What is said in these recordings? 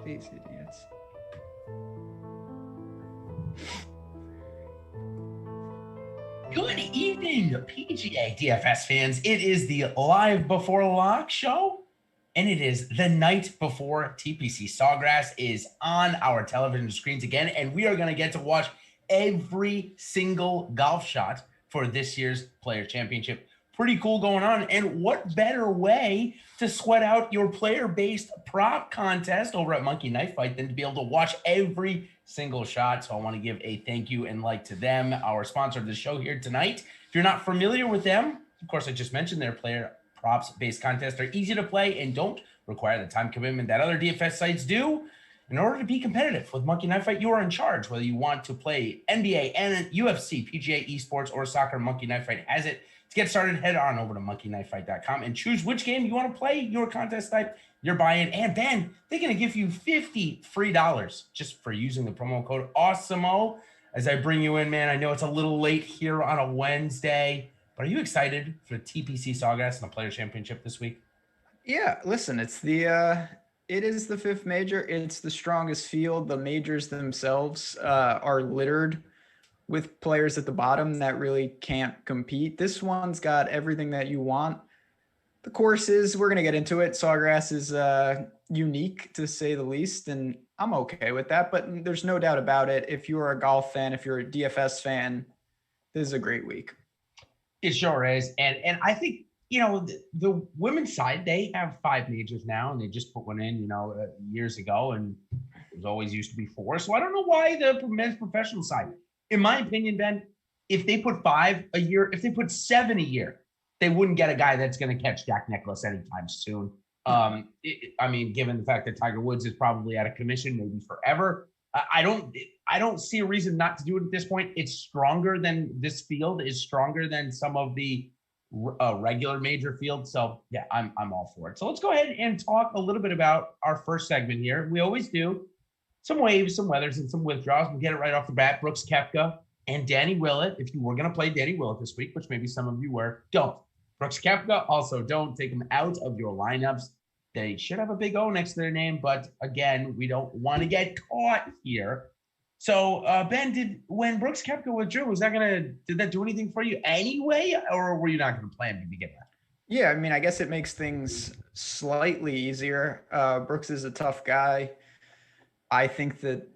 These idiots. Good evening, PGA DFS fans. It is the Live Before Lock show, and it is the night before TPC Sawgrass is on our television screens again, and we are going to get to watch every single golf shot for this year's Players Championship. Pretty cool going on, and what better way to sweat out your player-based prop contest over at Monkey Knife Fight than to be able to watch every single shot. So I want to give a thank you and like to them, our sponsor of the show here tonight. If you're not familiar with them, of course, I just mentioned their player props-based contests are easy to play and don't require the time commitment that other DFS sites do. In order to be competitive with Monkey Knife Fight, you are in charge. Whether you want to play NBA and UFC, PGA, esports, or soccer, Monkey Knife Fight has it. To get started, head on over to monkeyknifefight.com and choose which game you want to play, your contest type, your buy-in. And Ben, they're going to give you $50 free just for using the promo code Awesemo. As I bring you in, man, I know it's a little late here on a Wednesday, but are you excited for TPC Sawgrass and the Players Championship this week? Yeah, listen, it is the fifth major. It's the strongest field. The majors themselves are littered with players at the bottom that really can't compete. This one's got everything that you want. The courses, we're going to get into it. Sawgrass is unique, to say the least, and I'm okay with that, but there's no doubt about it. If you're a golf fan, if you're a DFS fan, this is a great week. It sure is. And I think, you know, the women's side, they have 5 majors now, and they just put one in, years ago, and it was always used to be 4. So I don't know why the men's professional side, in my opinion, Ben, if they put 5 a year, if they put 7 a year, they wouldn't get a guy that's going to catch Jack Nicklaus anytime soon. Given the fact that Tiger Woods is probably out of commission, maybe forever, I don't see a reason not to do it at this point. It's stronger than this field is stronger than some of the regular major fields. So yeah, I'm all for it. So let's go ahead and talk a little bit about our first segment here. We always do some waves, some weathers, and some withdrawals. We'll get it right off the bat. Brooks Koepka and Danny Willett. If you were going to play Danny Willett this week, which maybe some of you were, don't. Brooks Koepka, also don't take them out of your lineups. They should have a big O next to their name, but again, we don't want to get caught here. So, Ben, when Brooks Koepka withdrew, did that do anything for you anyway, or were you not going to play him to begin with? Yeah, I mean, I guess it makes things slightly easier. Brooks is a tough guy. I think that,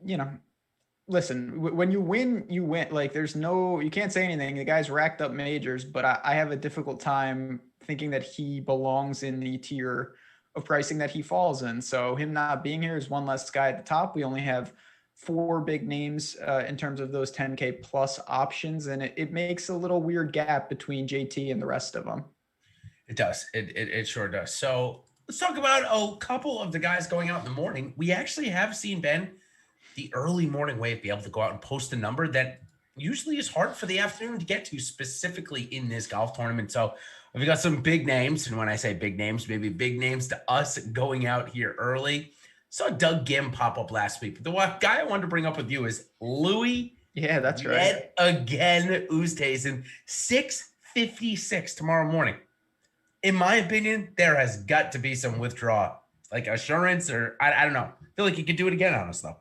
listen, when you win, you win. Like, you can't say anything. The guy's racked up majors, but I have a difficult time thinking that he belongs in the tier of pricing that he falls in. So him not being here is one less guy at the top. We only have 4 big names in terms of those 10K plus options. And it makes a little weird gap between JT and the rest of them. It does. It sure does. So let's talk about a couple of the guys going out in the morning. We actually have seen, Ben, the early morning wave be able to go out and post a number that usually is hard for the afternoon to get to, specifically in this golf tournament. So we've got some big names. And when I say big names, maybe big names to us going out here early. Saw Doug Gim pop up last week. But the guy I wanted to bring up with you is Louis. Yeah, that's right. Again, Oosthuizen, 6:56 tomorrow morning. In my opinion, there has got to be some withdrawal, like assurance, or I don't know. I feel like you could do it again on us, though.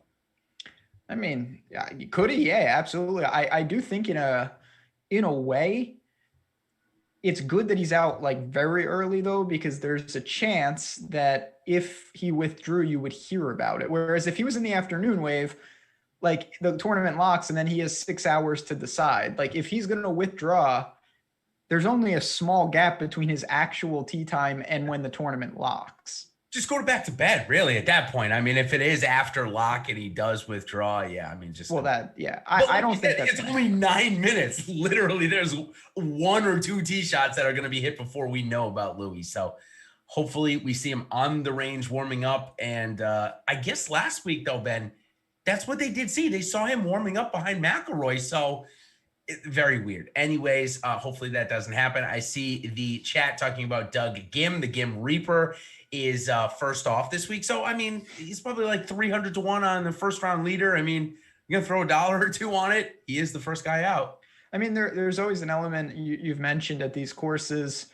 I mean, could he? Yeah, absolutely. I do think in a way, it's good that he's out like very early though, because there's a chance that if he withdrew, you would hear about it. Whereas if he was in the afternoon wave, like the tournament locks and then he has 6 hours to decide. Like if he's going to withdraw, there's only a small gap between his actual tee time and when the tournament locks. Just go back to bed, really, at that point. I mean, if it is after lock and he does withdraw, yeah, I mean, just... Well, I don't think that's... It's only 9 minutes. Literally, there's 1 or 2 tee shots that are going to be hit before we know about Louis. So hopefully we see him on the range warming up. And I guess last week, though, Ben, that's what they did see. They saw him warming up behind McIlroy. So very weird. Anyways, hopefully that doesn't happen. I see the chat talking about Doug Gim, the Gim Reaper is first off this week. So, I mean, he's probably like 300 to 1 on the first round leader. I mean, you're going to throw $1 or 2 on it. He is the first guy out. I mean, there's always an element you've mentioned at these courses.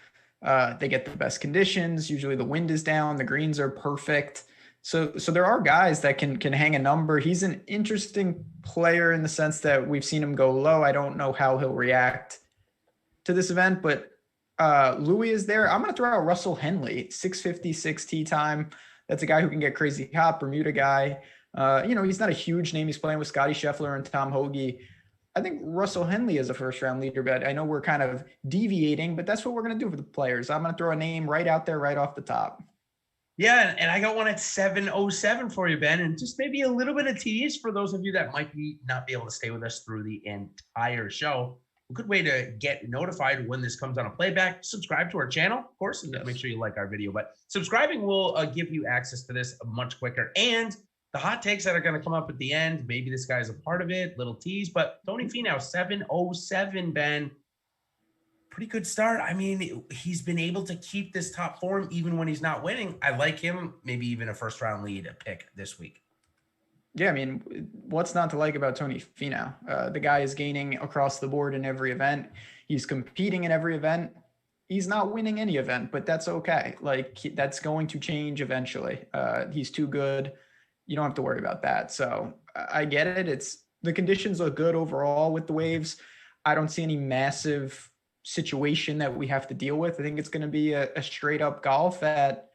They get the best conditions. Usually the wind is down. The greens are perfect. So there are guys that can hang a number. He's an interesting player in the sense that we've seen him go low. I don't know how he'll react to this event, but Louis is there. I'm going to throw out Russell Henley, 656 tee time. That's a guy who can get crazy hot, Bermuda guy. He's not a huge name. He's playing with Scotty Sheffler and Tom Hoagie. I think Russell Henley is a first-round leader, but I know we're kind of deviating, but that's what we're going to do for the players. I'm going to throw a name right out there, right off the top. Yeah, and I got one at 707 for you, Ben, and just maybe a little bit of tease for those of you that might not be able to stay with us through the entire show. A good way to get notified when this comes on a playback, subscribe to our channel, of course, and make sure you like our video. But subscribing will give you access to this much quicker. And the hot takes that are going to come up at the end, maybe this guy's a part of it, little tease. But Tony Fenow, 707, Ben. Pretty good start. I mean, he's been able to keep this top form even when he's not winning. I like him, maybe even a first-round lead pick this week. Yeah, I mean, what's not to like about Tony Fenow? The guy is gaining across the board in every event. He's competing in every event. He's not winning any event, but that's okay. That's going to change eventually. He's too good. You don't have to worry about that. So I get it. The conditions look good overall with the waves. I don't see any massive situation that we have to deal with. I think it's going to be a straight up golf at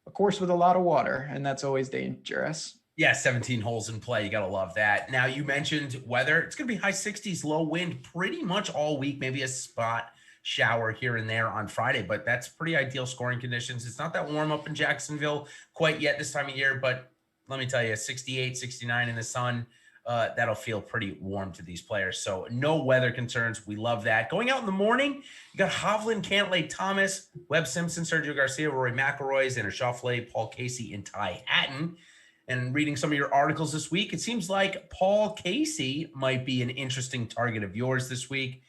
a course with a lot of water, and that's always dangerous. Yeah, 17 holes in play. You got to love that. Now, you mentioned weather. It's going to be high 60s, low wind pretty much all week, maybe a spot shower here and there on Friday, but that's pretty ideal scoring conditions. It's not that warm up in Jacksonville quite yet this time of year, but let me tell you, 68, 69 in the sun, that'll feel pretty warm to these players. So no weather concerns. We love that. Going out in the morning, you got Hovland, Cantlay, Thomas, Webb Simpson, Sergio Garcia, Rory McIlroy, Xander Schauffele, Paul Casey, and Ty Hatton. And reading some of your articles this week, it seems like Paul Casey might be an interesting target of yours this week.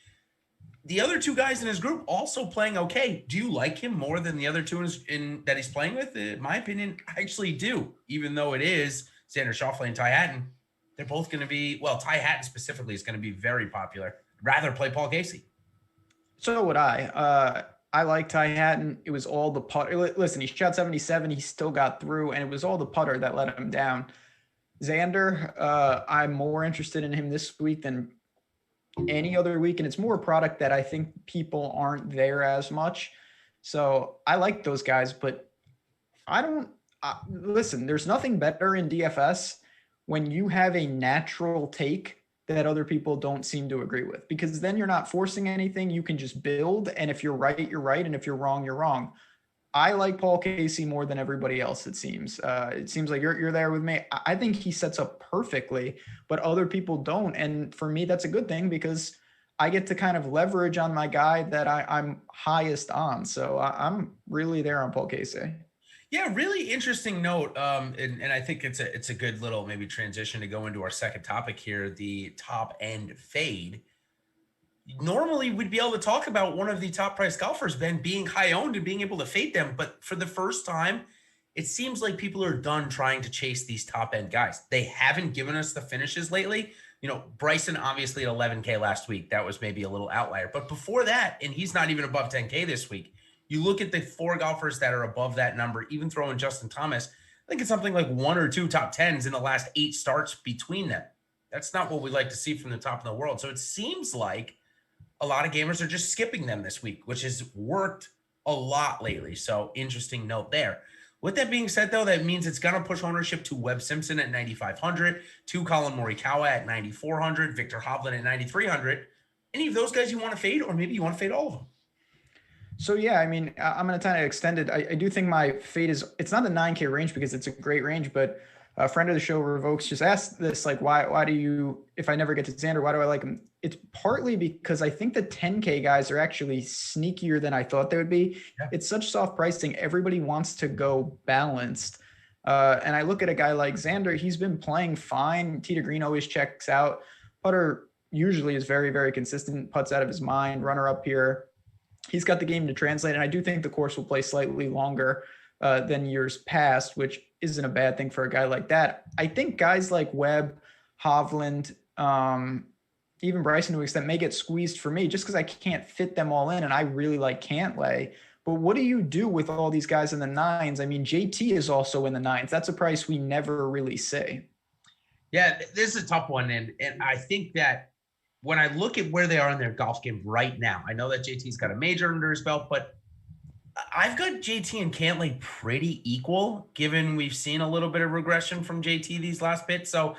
The other two guys in his group also playing okay. Do you like him more than the other two that he's playing with? In my opinion, I actually do, even though it is Xander Schauffele and Ty Hatton. They're both going to be, well, Ty Hatton specifically is going to be very popular. Rather play Paul Casey. So would I. I like Ty Hatton. It was all the putter. Listen, he shot 77. He still got through, and it was all the putter that let him down. Xander, I'm more interested in him this week than any other week, and it's more a product that I think people aren't there as much. So I like those guys, but I don't listen, there's nothing better in DFS when you have a natural take that other people don't seem to agree with, because then you're not forcing anything. You can just build. And if you're right, you're right. And if you're wrong, you're wrong. I like Paul Casey more than everybody else. It seems like you're there with me. I think he sets up perfectly, but other people don't. And for me, that's a good thing because I get to kind of leverage on my guy that I'm highest on. So I'm really there on Paul Casey. Yeah, really interesting note. And I think it's a good little maybe transition to go into our second topic here, the top end fade. Normally we'd be able to talk about one of the top price golfers, Ben, being high owned and being able to fade them. But for the first time, it seems like people are done trying to chase these top end guys. They haven't given us the finishes lately. You know, Bryson obviously at 11K last week, that was maybe a little outlier, but before that, and he's not even above 10K this week. You look at the four golfers that are above that number, even throwing Justin Thomas, I think it's something like one or two top tens in the last 8 starts between them. That's not what we like to see from the top of the world. So it seems like a lot of gamers are just skipping them this week, which has worked a lot lately. So interesting note there. With that being said, though, that means it's going to push ownership to Webb Simpson at 9,500, to Colin Morikawa at 9,400, Victor Hovland at 9,300. Any of those guys you want to fade, or maybe you want to fade all of them? So, yeah, I mean, I'm going to kind of extend it. I do think my fade it's not a 9K range because it's a great range, but a friend of the show, Revokes, just asked this, like, why do you, if I never get to Xander, why do I like him? It's partly because I think the 10K guys are actually sneakier than I thought they would be. Yeah. It's such soft pricing. Everybody wants to go balanced. And I look at a guy like Xander, he's been playing fine. Tee to green always checks out. Putter usually is very, very consistent, putts out of his mind, runner up here. He's got the game to translate. And I do think the course will play slightly longer than years past, which isn't a bad thing for a guy like that. I think guys like Webb, Hovland, even Bryson to an extent may get squeezed for me just because I can't fit them all in. And I really like Cantlay, But what do you do with all these guys in the 9s? I mean, JT is also in the 9s. That's a price we never really see. Yeah, this is a tough one. And I think that when I look at where they are in their golf game right now, I know that JT's got a major under his belt, but I've got JT and Cantlay pretty equal, given we've seen a little bit of regression from JT these last bits. So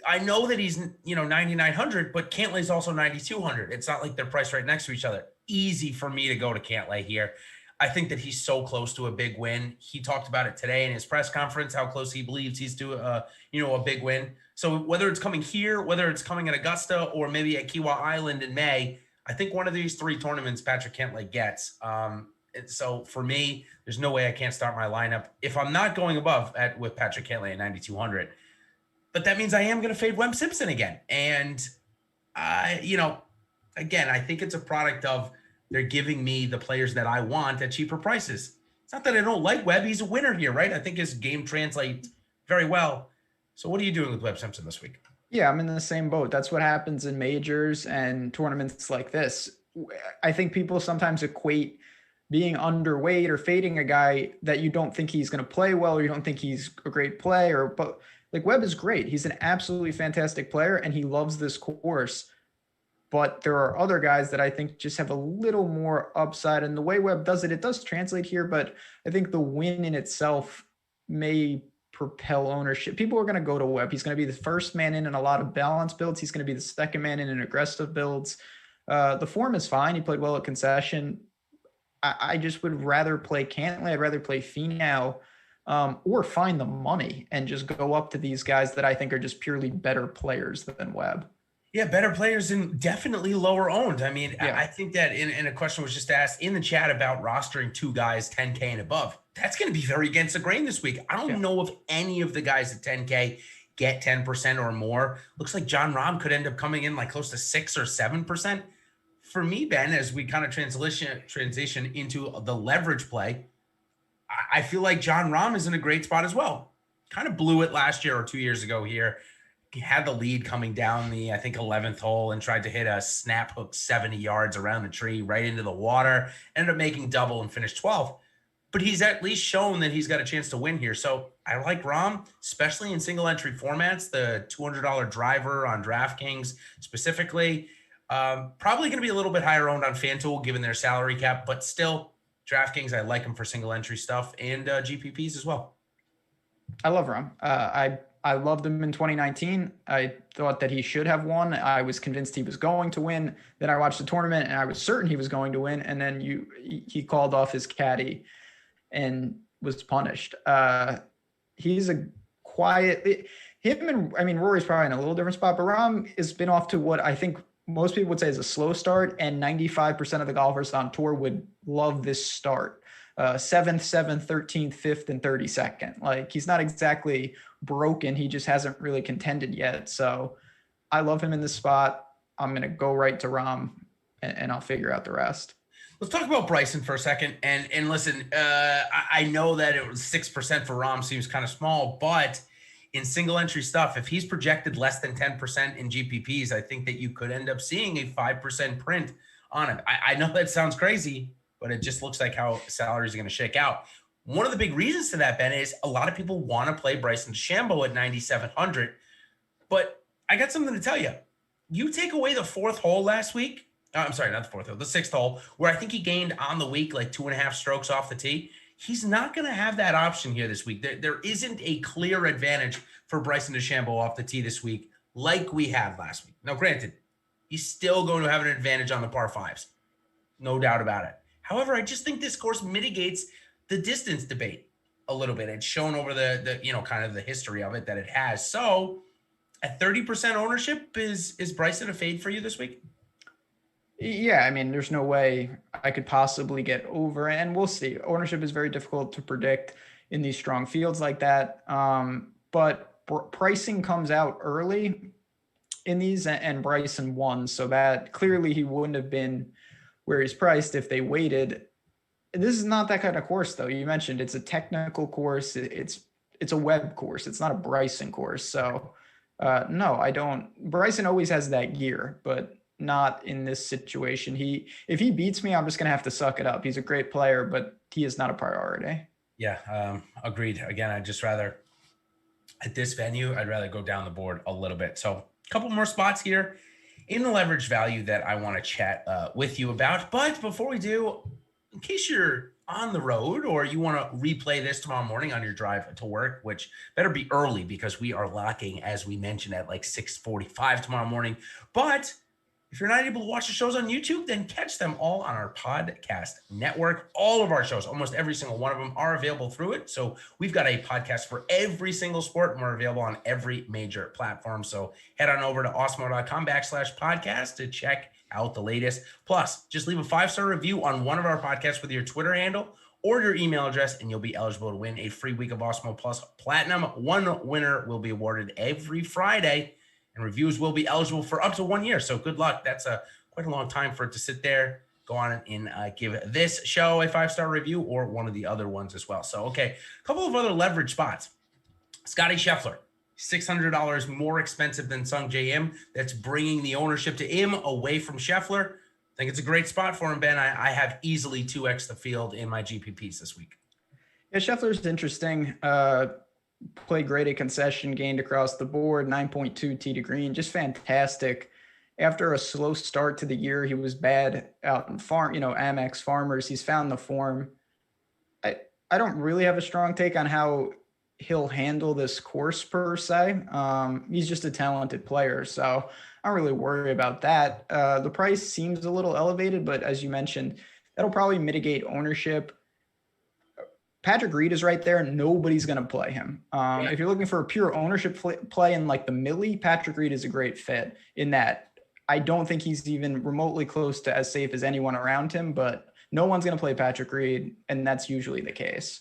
I know that he's, 9,900, but Cantlay's also 9,200. It's not like they're priced right next to each other. Easy for me to go to Cantlay here. I think that he's so close to a big win. He talked about it today in his press conference, how close he believes he's to a big win. So whether it's coming here, whether it's coming at Augusta, or maybe at Kiawah Island in May, I think one of these 3 tournaments Patrick Cantlay gets. So for me, there's no way I can't start my lineup if I'm not going above with Patrick Cantlay at 9,200. But that means I am going to fade Webb Simpson again. And again, I think it's a product of they're giving me the players that I want at cheaper prices. It's not that I don't like Webb. He's a winner here, right? I think his game translates very well. So what are you doing with Webb Simpson this week? Yeah, I'm in the same boat. That's what happens in majors and tournaments like this. I think people sometimes equate being underweight or fading a guy that you don't think he's going to play well, or you don't think he's a great player. But like, Webb is great. He's an absolutely fantastic player, and he loves this course. But there are other guys that I think just have a little more upside. And the way Webb does it, it does translate here. But I think the win in itself may propel ownership. People are going to go to Webb. He's going to be the first man in a lot of balanced builds. He's going to be the second man in aggressive builds. The form is fine. He played well at concession. I just would rather play Cantlay. I'd rather play Fenow, or find the money and just go up to these guys that I think are just purely better players than Webb. Yeah, better players and definitely lower owned. I mean, yeah. I think that in a question was just asked in the chat about rostering 2 guys 10K and above. That's going to be very against the grain this week. I don't know if any of the guys at 10K get 10% or more. Looks like Jon Rahm could end up coming in like close to 6 or 7%. For me, Ben, as we kind of transition into the leverage play, I feel like Jon Rahm is in a great spot as well. Kind of blew it last year or 2 years ago here. He had the lead coming down the, I think, 11th hole and tried to hit a snap hook 70 yards around the tree right into the water. Ended up making double and finished 12th. But he's at least shown that he's got a chance to win here. So I like Rahm, especially in single entry formats, the $200 driver on DraftKings specifically. Probably going to be a little bit higher owned on FanDuel given their salary cap, but still DraftKings, I like him for single entry stuff and GPPs as well. I love Rahm. I loved him in 2019. I thought that he should have won. I was convinced he was going to win. Then I watched the tournament and I was certain he was going to win. And then he called off his caddy and was punished. He's a quiet, Rory's probably in a little different spot, but Rahm has been off to what I think most people would say is a slow start, and 95% of the golfers on tour would love this start. 7th, 13th, 5th, and 32nd. Like, he's not exactly broken. He just hasn't really contended yet. So I love him in this spot. I'm going to go right to Rahm and I'll figure out the rest. Let's talk about Bryson for a second. And listen, I know that it was 6% for Rahm seems kind of small, but in single entry stuff, if he's projected less than 10% in GPPs, I think that you could end up seeing a 5% print on him. I know that sounds crazy, but it just looks like how salaries are going to shake out. One of the big reasons to that, Ben, is a lot of people want to play Bryson DeChambeau at 9,700. But I got something to tell you. You take away the 4th hole last week. I'm sorry, not the 4th hole, the 6th hole, where I think he gained on the week like 2.5 strokes off the tee. He's not going to have that option here this week. There isn't a clear advantage for Bryson DeChambeau off the tee this week like we had last week. Now, granted, he's still going to have an advantage on the par 5s. No doubt about it. However, I just think this course mitigates the distance debate a little bit. It's shown over the kind of the history of it that it has. So at 30% ownership, is Bryson a fade for you this week? Yeah, I mean, there's no way I could possibly get over, and we'll see. Ownership is very difficult to predict in these strong fields like that. But pricing comes out early in these, and Bryson won. So that clearly he wouldn't have been where he's priced if they waited. This is not that kind of course, though. You mentioned it's a technical course. It's a Webb course. It's not a Bryson course. So no, I don't. Bryson always has that gear, but not in this situation. If he beats me, I'm just going to have to suck it up. He's a great player, but he is not a priority. Yeah, agreed. Again, I'd just rather, at this venue, I'd rather go down the board a little bit. So a couple more spots here in the leverage value that I want to chat with you about. But before we do, in case you're on the road or you want to replay this tomorrow morning on your drive to work, which better be early because we are locking, as we mentioned, at like 6:45 tomorrow morning. But if you're not able to watch the shows on YouTube, then catch them all on our podcast network. All of our shows, almost every single one of them, are available through it. So we've got a podcast for every single sport, and we're available on every major platform. So head on over to awesemo.com/podcast to check out the latest. Plus, just leave a 5-star review on one of our podcasts with your Twitter handle or your email address, and you'll be eligible to win a free week of Awesemo Plus Platinum. One winner will be awarded every Friday, and reviews will be eligible for up to 1 year. So good luck. That's quite a long time for it to sit there. Go on and give this show a 5-star review or one of the other ones as well. So, okay, a couple of other leverage spots. Scotty Sheffler, $600 more expensive than Sung J M. That's bringing the ownership to him away from Sheffler. I think it's a great spot for him, Ben. I have easily 2x the field in my GPPs this week. Yeah, Scheffler's interesting. Played great at concession, gained across the board, 9.2 tee to green, just fantastic. After a slow start to the year, he was bad out in Amex Farmers. He's found the form. I don't really have a strong take on how he'll handle this course per se. He's just a talented player, so I don't really worry about that. The price seems a little elevated, but as you mentioned, that'll probably mitigate ownership. Patrick Reed is right there. Nobody's going to play him. If you're looking for a pure ownership play in like the millie, Patrick Reed is a great fit in that. I don't think he's even remotely close to as safe as anyone around him, but no one's going to play Patrick Reed, and that's usually the case.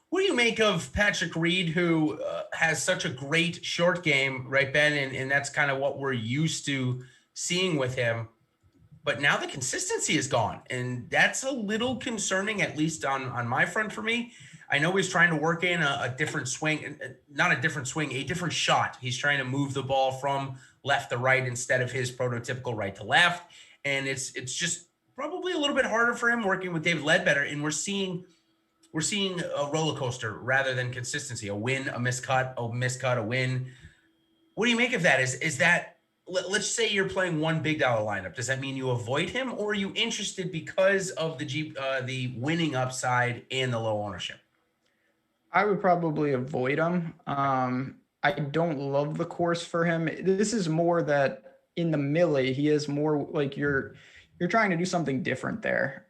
What do you make of Patrick Reed, who has such a great short game, right, Ben? And that's kind of what we're used to seeing with him. But now the consistency is gone, and that's a little concerning, at least on my front for me. I know he's trying to work in a different swing, not a different swing, a different shot. He's trying to move the ball from left to right instead of his prototypical right to left. And it's just probably a little bit harder for him working with David Ledbetter. And we're seeing a roller coaster rather than consistency, a win, a miscut, a win. What do you make of that? Is that, let's say you're playing one big dollar lineup. Does that mean you avoid him, or are you interested because of the winning upside and the low ownership? I would probably avoid him. I don't love the course for him. This is more that in the millie, he is more like you're trying to do something different there.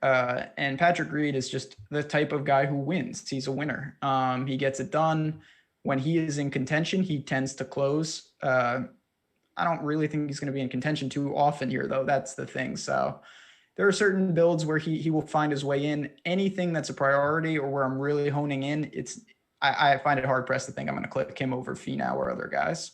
And Patrick Reed is just the type of guy who wins. He's a winner. He gets it done. When he is in contention, he tends to close. I don't really think he's going to be in contention too often here, though. That's the thing. So there are certain builds where he will find his way in. Anything that's a priority or where I'm really honing in, I find it hard pressed to think I'm going to click him over Fenow or other guys.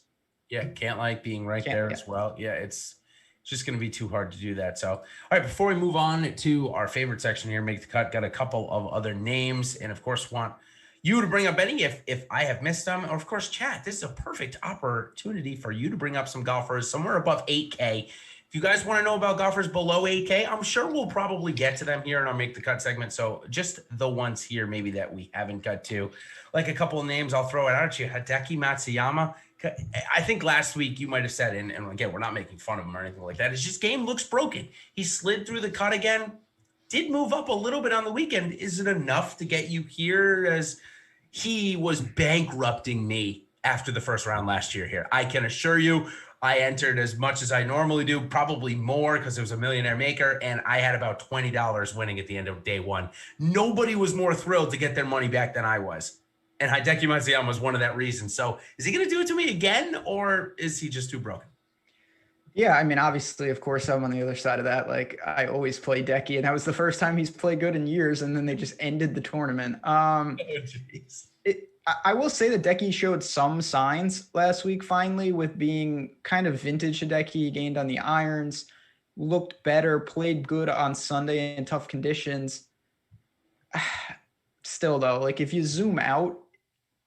Yeah, can't like being right there as well. Yeah, it's just going to be too hard to do that. So, all right, before we move on to our favorite section here, Make the Cut, got a couple of other names, and of course want you to bring up any if I have missed them, or of course chat. This is a perfect opportunity for you to bring up some golfers somewhere above 8K. If you guys want to know about golfers below 8K, I'm sure we'll probably get to them here in our Make the Cut segment. So just the ones here maybe that we haven't got to. Like a couple of names, I'll throw it out at you. Hideki Matsuyama. I think last week you might have said, and again, we're not making fun of him or anything like that. His just game looks broken. He slid through the cut again. Did move up a little bit on the weekend. Is it enough to get you here? As he was bankrupting me after the first round last year here. I can assure you, I entered as much as I normally do, probably more because it was a millionaire maker, and I had about $20 winning at the end of day one. Nobody was more thrilled to get their money back than I was. And Hideki Matsuyama was one of that reason. So is he going to do it to me again, or is he just too broken? Yeah, I mean, obviously, of course, I'm on the other side of that. Like, I always play Decky, and that was the first time he's played good in years, and then they just ended the tournament. I will say that Decky showed some signs last week, finally, with being kind of vintage Hideki. He gained on the irons, looked better, played good on Sunday in tough conditions. Still, though, like, if you zoom out,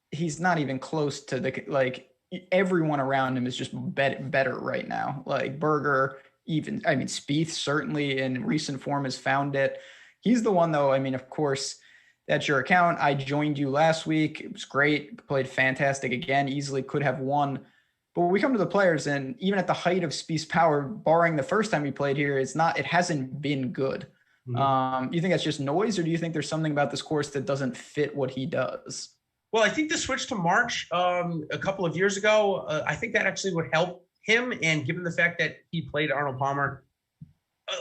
he's not even close to everyone around him is just better right now. Like Berger, even, I mean, Spieth certainly in recent form has found it. He's the one though. I mean, of course, that's your account. I joined you last week. It was great. Played fantastic again. Easily could have won. But when we come to the players, and even at the height of Spieth's power, barring the first time he played here, it hasn't been good. Mm-hmm. You think that's just noise, or do you think there's something about this course that doesn't fit what he does? Well, I think the switch to March a couple of years ago, I think that actually would help him. And given the fact that he played Arnold Palmer,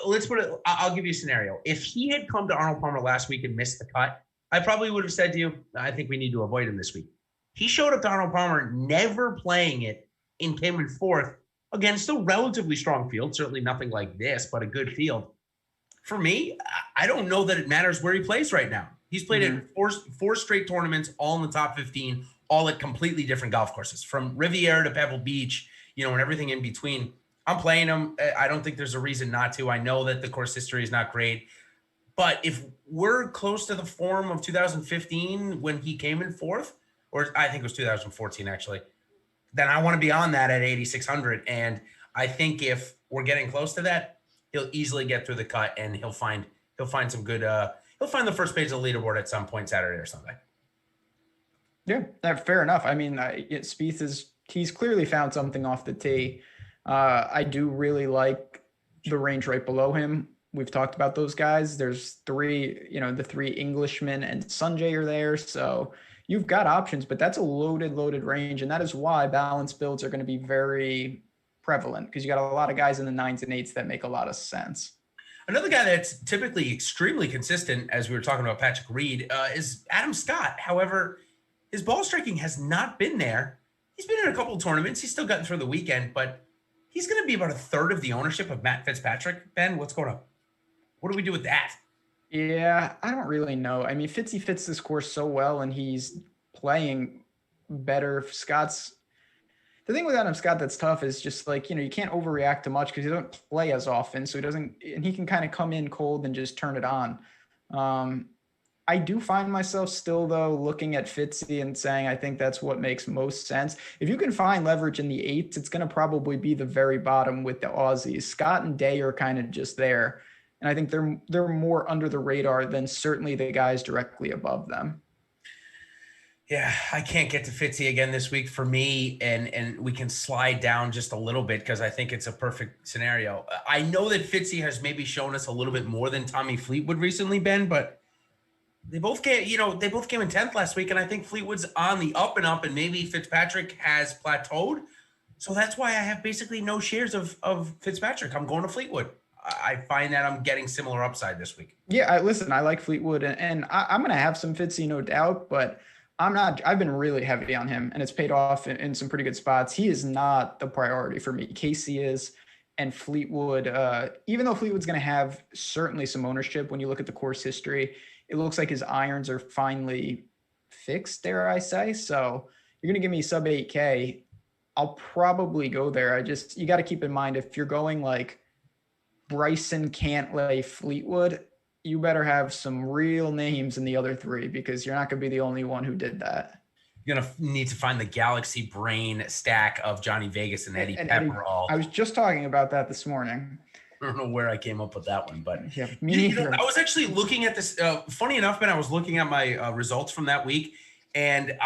let's put it, I'll give you a scenario. If he had come to Arnold Palmer last week and missed the cut, I probably would have said to you, I think we need to avoid him this week. He showed up to Arnold Palmer, never playing it, and came in fourth against a relatively strong field. Certainly nothing like this, but a good field. For me, I don't know that it matters where he plays right now. He's played in four straight tournaments, all in the top 15, all at completely different golf courses, from Riviera to Pebble Beach, and everything in between. I'm playing him. I don't think there's a reason not to. I know that the course history is not great. But if we're close to the form of 2015 when he came in fourth, or I think it was 2014 actually, then I want to be on that at 8,600. And I think if we're getting close to that, he'll easily get through the cut, and he'll find some good. He'll find the first page of the leaderboard at some point Saturday or Sunday. Yeah, fair enough. I mean, Spieth he's clearly found something off the tee. I do really like the range right below him. We've talked about those guys. There's the three Englishmen and Sanjay are there. So you've got options, but that's a loaded range. And that is why balance builds are going to be very prevalent, because you got a lot of guys in the 9s and 8s that make a lot of sense. Another guy that's typically extremely consistent, as we were talking about Patrick Reed, is Adam Scott. However, his ball striking has not been there. He's been in a couple of tournaments. He's still gotten through the weekend, but he's going to be about a third of the ownership of Matt Fitzpatrick. Ben, what's going on? What do we do with that? Yeah, I don't really know. I mean, Fitzy fits this course so well, and he's playing better. The thing with Adam Scott that's tough is just you can't overreact to much because he doesn't play as often. So he can kind of come in cold and just turn it on. I do find myself still, though, looking at Fitzy and saying I think that's what makes most sense. If you can find leverage in the 8s, it's going to probably be the very bottom with the Aussies. Scott and Day are kind of just there. And I think they're more under the radar than certainly the guys directly above them. Yeah, I can't get to Fitzy again this week for me, and we can slide down just a little bit because I think it's a perfect scenario. I know that Fitzy has maybe shown us a little bit more than Tommy Fleetwood recently, Ben, but they both came in 10th last week, and I think Fleetwood's on the up and up, and maybe Fitzpatrick has plateaued. So that's why I have basically no shares of Fitzpatrick. I'm going to Fleetwood. I find that I'm getting similar upside this week. Yeah, I like Fleetwood, and I'm going to have some Fitzy, no doubt, but I've been really heavy on him, and it's paid off in some pretty good spots. He is not the priority for me. Casey is, and Fleetwood, even though Fleetwood's going to have certainly some ownership when you look at the course history, it looks like his irons are finally fixed, dare I say. So you're going to give me sub 8K. I'll probably go there. You got to keep in mind, if you're going like Bryson, Cantlay, Fleetwood, you better have some real names in the other three, because you're not going to be the only one who did that. You're going to need to find the galaxy brain stack of Johnny Vegas and Eddie Pepperell. I was just talking about that this morning. I don't know where I came up with that one, but yeah, me neither. I was actually looking at this. Funny enough, Ben, I was looking at my results from that week, and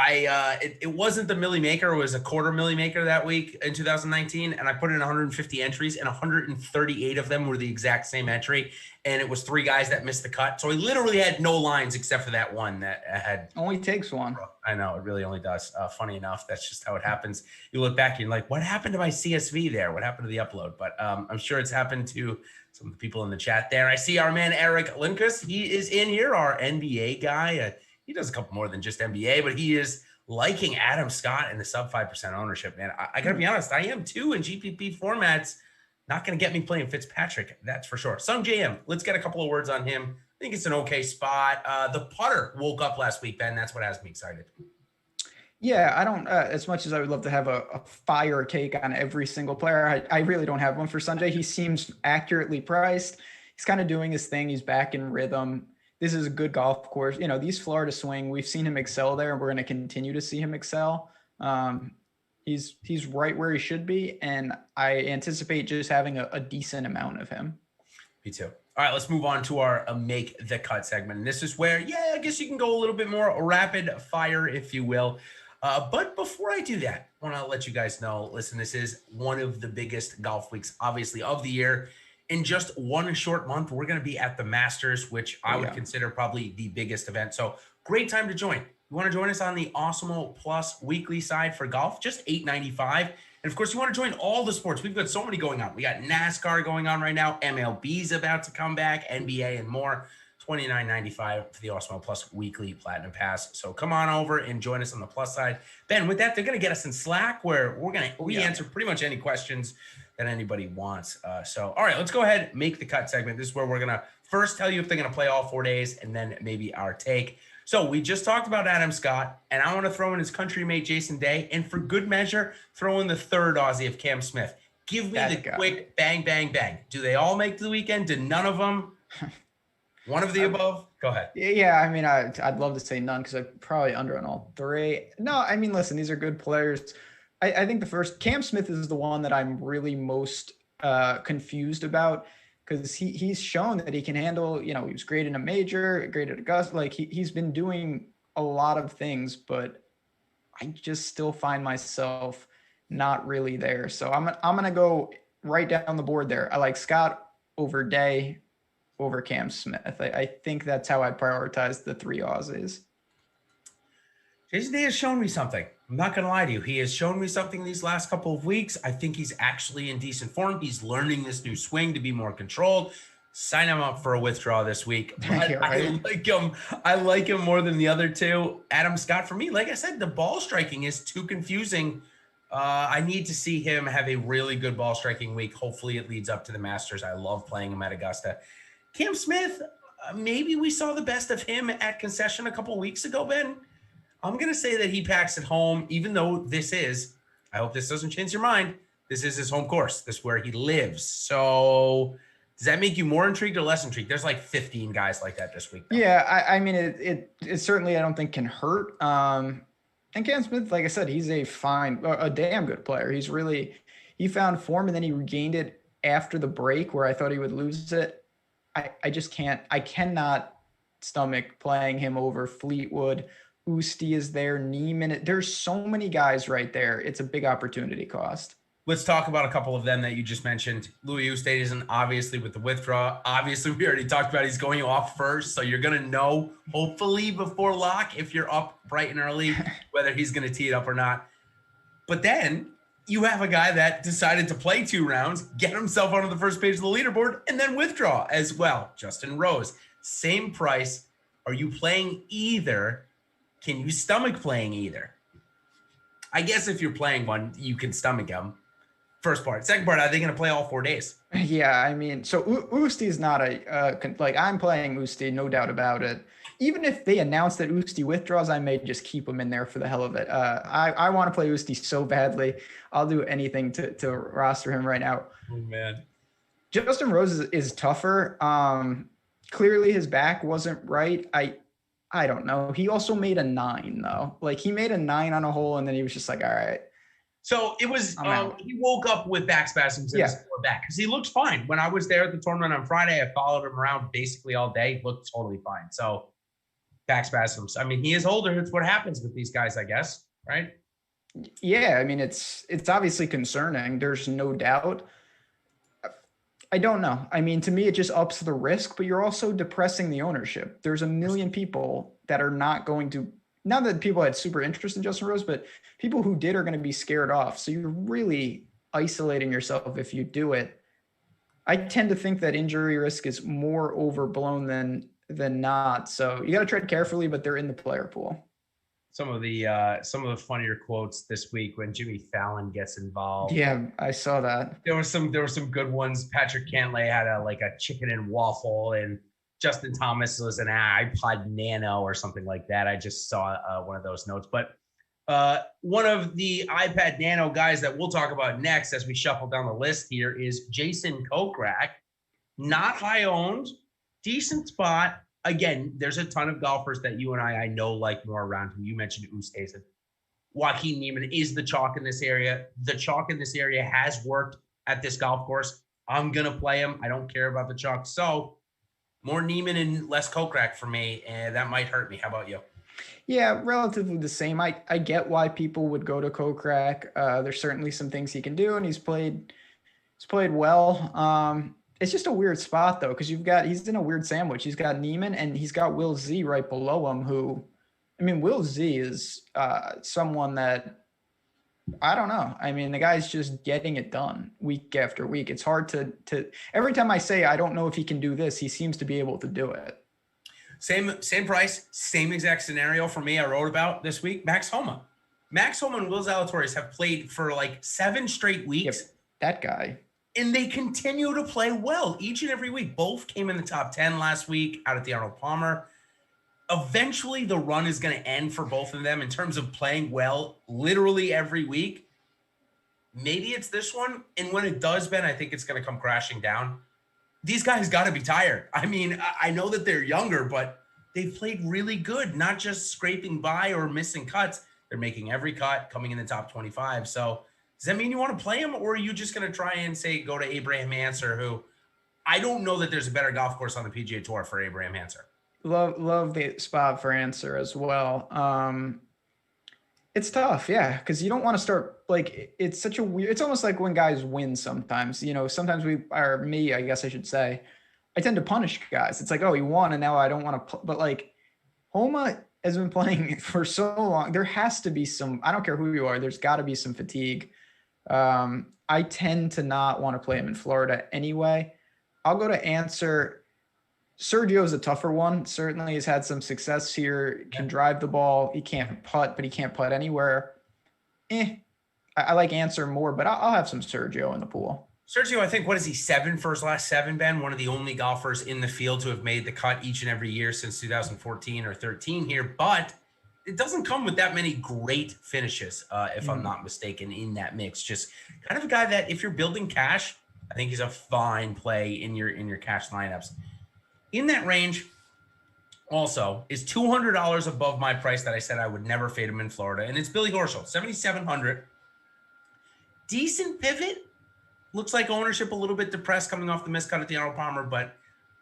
it wasn't the Millie Maker. It was a quarter Millie Maker that week in 2019, and I put in 150 entries, and 138 of them were the exact same entry, and it was 3 guys that missed the cut. So I literally had no lines except for that one that had. Only takes one. I know, it really only does. Funny enough, that's just how it happens. You look back and you're like, what happened to my CSV there? What happened to the upload? But I'm sure it's happened to some of the people in the chat there. I see our man Eric Linkus. He is in here, our NBA guy. He does a couple more than just NBA, but he is liking Adam Scott in the sub 5% ownership, man. I got to be honest, I am too in GPP formats. Not going to get me playing Fitzpatrick, that's for sure. Sung JM, let's get a couple of words on him. I think it's an okay spot. The putter woke up last week, Ben. That's what has me excited. Yeah, I don't, as much as I would love to have a fire take on every single player, I really don't have one for Sanjay. He seems accurately priced. He's kind of doing his thing. He's back in rhythm. This is a good golf course. These Florida swing, we've seen him excel there, and we're going to continue to see him excel. He's right where he should be, and I anticipate just having a decent amount of him. Me too. All right, let's move on to our Make the Cut segment. And this is where, I guess you can go a little bit more rapid fire, if you will. But before I do that, I want to let you guys know, listen, this is one of the biggest golf weeks, obviously, of the year. In just one short month, we're going to be at the Masters, which I would consider probably the biggest event. So great time to join. You want to join us on the Awesemo Plus weekly side for golf, just $8.95. And of course, you want to join all the sports. We've got so many going on. We got NASCAR going on right now. MLB's about to come back, NBA and more. $29.95 for the Awesemo Plus weekly platinum pass. So come on over and join us on the plus side. Ben, with that, they're going to get us in Slack where we answer pretty much any questions that anybody wants. So, all right, let's go ahead, make the cut segment. This is where we're going to first tell you if they're going to play all 4 days and then maybe our take. So we just talked about Adam Scott, and I want to throw in his country mate, Jason Day, and for good measure, throw in the third Aussie of Cam Smith. Give me the quick bang, bang, bang. Do they all make the weekend? Did none of them? One of the above? Go ahead. Yeah, I mean, I'd love to say none because I'm probably under on all three. No, I mean, listen, these are good players. I think the first, Cam Smith is the one that I'm really most confused about because he's shown that he can handle, he was great in a major, great at Augusta. Like he's been doing a lot of things, but I just still find myself not really there. So I'm going to go right down the board there. I like Scott over Day over Cam Smith. I think that's how I'd prioritize the three Aussies. Jason Day has shown me something. I'm not going to lie to you. He has shown me something these last couple of weeks. I think he's actually in decent form. He's learning this new swing to be more controlled. Sign him up for a withdrawal this week. But I like him. I like him more than the other two. Adam Scott, for me, like I said, the ball striking is too confusing. I need to see him have a really good ball striking week. Hopefully it leads up to the Masters. I love playing him at Augusta. Cam Smith, maybe we saw the best of him at Concession a couple of weeks ago, Ben. I'm going to say that he packs at home, even though I hope this doesn't change your mind, this is his home course. This is where he lives. So does that make you more intrigued or less intrigued? There's like 15 guys like that this week, though. Yeah, I mean, it certainly, I don't think can hurt. And Cam Smith, like I said, he's a damn good player. He found form and then he regained it after the break where I thought he would lose it. I cannot stomach playing him over Fleetwood. Usti is there, Neiman. There's so many guys right there. It's a big opportunity cost. Let's talk about a couple of them that you just mentioned. Louis Oosthuizen, obviously with the withdrawal. Obviously, we already talked about he's going off first, so you're going to know, hopefully before lock, if you're up bright and early, whether he's going to tee it up or not. But then you have a guy that decided to play 2 rounds, get himself onto the first page of the leaderboard, and then withdraw as well. Justin Rose, same price. Are you playing either? Can you stomach playing either? I guess if you're playing one, you can stomach him. First part. Second part, are they going to play all 4 days? Yeah, I mean, so Usti is not I'm playing Usti, no doubt about it. Even if they announce that Usti withdraws, I may just keep him in there for the hell of it. I want to play Usti so badly. I'll do anything to roster him right now. Oh, man. Justin Rose is tougher. Clearly his back wasn't right. I don't know. He also made a 9 though. Like he made a 9 on a hole and then he was just like, all right. So it was, he woke up with back spasms in his lower back because he looked fine. When I was there at the tournament on Friday, I followed him around basically all day. He looked totally fine. So back spasms. I mean, he is older. It's what happens with these guys, I guess. Right. Yeah. I mean, it's obviously concerning. There's no doubt. I don't know. I mean, to me, it just ups the risk, but you're also depressing the ownership. There's a million people that are not going to, not that people had super interest in Justin Rose, but people who did are going to be scared off. So you're really isolating yourself if you do it. I tend to think that injury risk is more overblown than not. So you got to tread carefully, but they're in the player pool. Some of the funnier quotes this week when Jimmy Fallon gets involved. Yeah, I saw that. There were some good ones. Patrick Cantlay had a chicken and waffle, and Justin Thomas was an iPod Nano or something like that. I just saw one of those notes. But one of the iPad Nano guys that we'll talk about next as we shuffle down the list here is Jason Kochrack. Not high owned, decent spot. Again, there's a ton of golfers that you and I know like more around him. You mentioned Oosthuizen. Joaquin Niemann is the chalk in this area. The chalk in this area has worked at this golf course. I'm going to play him. I don't care about the chalk. So more Niemann and less Kochrack for me, and that might hurt me. How about you? Yeah, relatively the same. I get why people would go to Kochrack. There's certainly some things he can do, and he's played well. It's just a weird spot though, because he's in a weird sandwich. He's got Niemann and he's got Will Z right below him. Will Z is someone that I don't know. I mean, the guy's just getting it done week after week. It's hard to every time I say I don't know if he can do this, he seems to be able to do it. Same price, same exact scenario for me. I wrote about this week. Max Homa and Will Zalatoris have played for like 7 straight weeks. Yep, that guy. And they continue to play well each and every week. Both came in the top 10 last week out at the Arnold Palmer. Eventually, the run is going to end for both of them in terms of playing well literally every week. Maybe it's this one. And when it does, Ben, I think it's going to come crashing down. These guys got to be tired. I mean, I know that they're younger, but they've played really good, not just scraping by or missing cuts. They're making every cut, coming in the top 25. So does that mean you want to play him, or are you just going to try and say go to Abraham Answer, who I don't know that there's a better golf course on the PGA Tour for Abraham Answer. Love the spot for Answer as well. It's tough, yeah, because you don't want to start like it's such a weird. It's almost like when guys win sometimes. Sometimes I guess I should say, I tend to punish guys. It's like, oh, he won, and now I don't want to. But like, Homa has been playing for so long. There has to be some. I don't care who you are. There's got to be some fatigue. I tend to not want to play him in Florida anyway. I'll go to Answer. Sergio is a tougher one. Certainly has had some success here. Can drive the ball. He can't putt, but he can't putt anywhere. I like Answer more, but I'll have some Sergio in the pool. Sergio, I think, what is he, 7 for his last 7, Ben? One of the only golfers in the field to have made the cut each and every year since 2014 or 13 here. But it doesn't come with that many great finishes, if I'm not mistaken, in that mix. Just kind of a guy that if you're building cash, I think he's a fine play in your cash lineups. In that range, also, is $200 above my price that I said I would never fade him in Florida, and it's Billy Horschel, $7,700. Decent pivot. Looks like ownership a little bit depressed coming off the miscut at the Arnold Palmer, but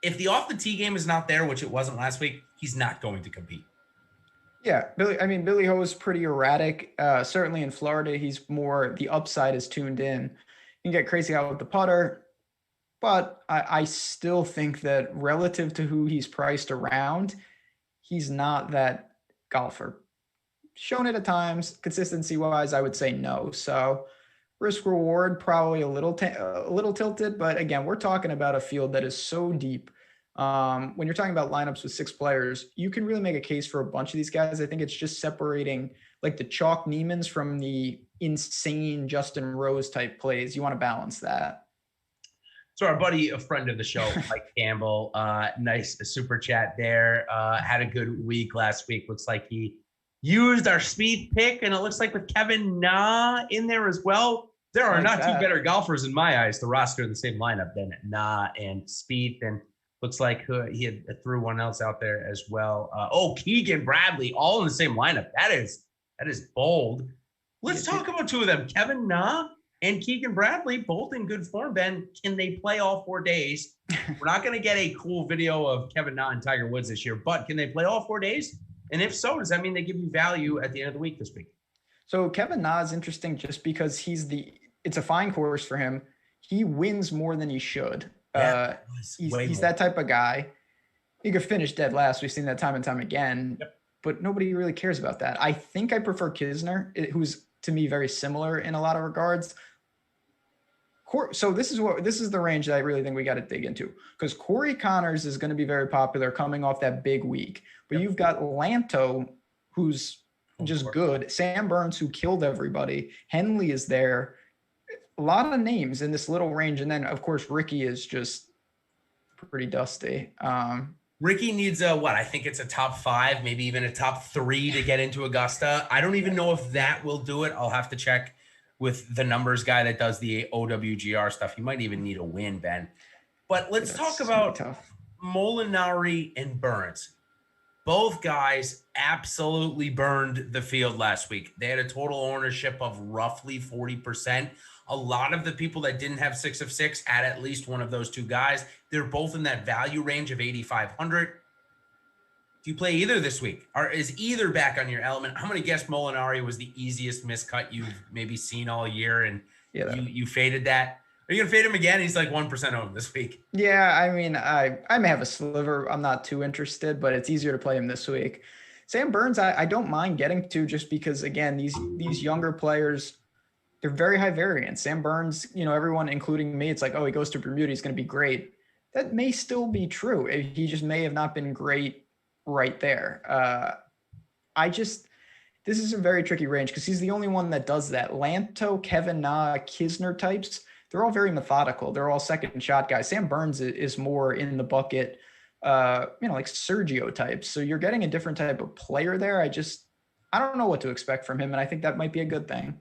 if the off-the-tee game is not there, which it wasn't last week, he's not going to compete. Yeah, Billy Ho is pretty erratic. Certainly in Florida, he's more, the upside is tuned in. You can get crazy out with the putter. But I still think that relative to who he's priced around, he's not that golfer. Shown it at times, consistency-wise, I would say no. So risk-reward, probably a little tilted. But again, we're talking about a field that is so deep. When you're talking about lineups with 6 players, you can really make a case for a bunch of these guys. I think it's just separating like the chalk Niemanns from the insane Justin Rose type plays. You want to balance that. So our buddy, a friend of the show, Mike Campbell, nice super chat there. Had a good week last week. Looks like he used our Spieth pick, and it looks like with Kevin Na in there as well. There are not 2 better golfers in my eyes to roster in the same lineup than Na and Spieth, and looks like he had threw one else out there as well. Keegan Bradley, all in the same lineup. That is bold. Let's talk about 2 of them, Kevin Na and Keegan Bradley, both in good form, Ben. Can they play all 4 days? We're not going to get a cool video of Kevin Na and Tiger Woods this year, but can they play all 4 days? And if so, does that mean they give you value at the end of the week this week? So Kevin Na is interesting just because it's a fine course for him. He wins more than he should. Yeah, he's that type of guy. He could finish dead last. We've seen that time and time again, but nobody really cares about that. I think I prefer Kisner, who's to me very similar in a lot of regards. So this is the range that I really think we got to dig into, because Corey Connors is going to be very popular coming off that big week. But you've got Lanto, who's just good. Sam Burns, who killed everybody. Henley is there. A lot of names in this little range. And then, of course, Ricky is just pretty dusty. Ricky needs I think it's a top 5, maybe even a top 3 to get into Augusta. I don't even know if that will do it. I'll have to check with the numbers guy that does the OWGR stuff. He might even need a win, Ben. But let's talk about Molinari and Burns. Both guys absolutely burned the field last week. They had a total ownership of roughly 40%. A lot of the people that didn't have 6 of 6 had at least one of those two guys. They're both in that value range of 8,500. Do you play either this week? Or is either back on your element? I'm going to guess Molinari was the easiest miscut you've maybe seen all year, and you faded that. Are you going to fade him again? He's like 1% owned this week. Yeah, I mean, I may have a sliver. I'm not too interested, but it's easier to play him this week. Sam Burns, I don't mind getting to, just because, again, these younger players, they're very high variance. Sam Burns, everyone, including me, it's like, oh, he goes to Bermuda, he's going to be great. That may still be true. He just may have not been great right there. This is a very tricky range because he's the only one that does that. Lanto, Kevin Na, Kisner types, they're all very methodical. They're all second shot guys. Sam Burns is more in the bucket, like Sergio types. So you're getting a different type of player there. I don't know what to expect from him, and I think that might be a good thing.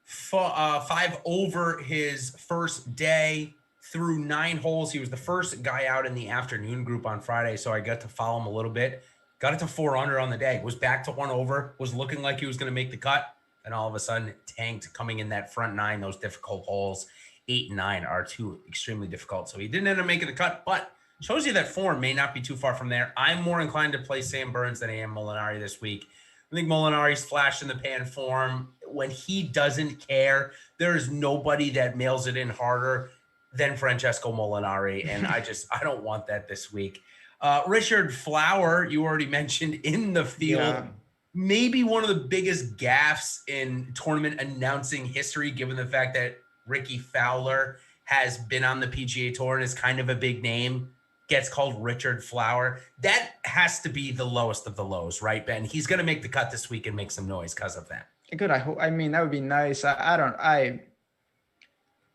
5 over his first day through 9 holes. He was the first guy out in the afternoon group on Friday, so I got to follow him a little bit. Got it to 4 under on the day. Was back to 1 over. Was looking like he was going to make the cut, and all of a sudden tanked coming in that front 9. Those difficult holes, 8 and 9, are two extremely difficult. So he didn't end up making the cut, but shows you that form may not be too far from there. I'm more inclined to play Sam Burns than I am Molinari this week. I think Molinari's flash in the pan form. When he doesn't care, there is nobody that mails it in harder than Francesco Molinari, and I don't want that this week. Richard Fowler, you already mentioned, in the field. Yeah. Maybe one of the biggest gaffes in tournament announcing history, given the fact that Ricky Fowler has been on the PGA Tour and is kind of a big name, gets called Richard Fowler. That has to be the lowest of the lows, right, Ben? He's going to make the cut this week and make some noise because of that. Good. I mean, that would be nice.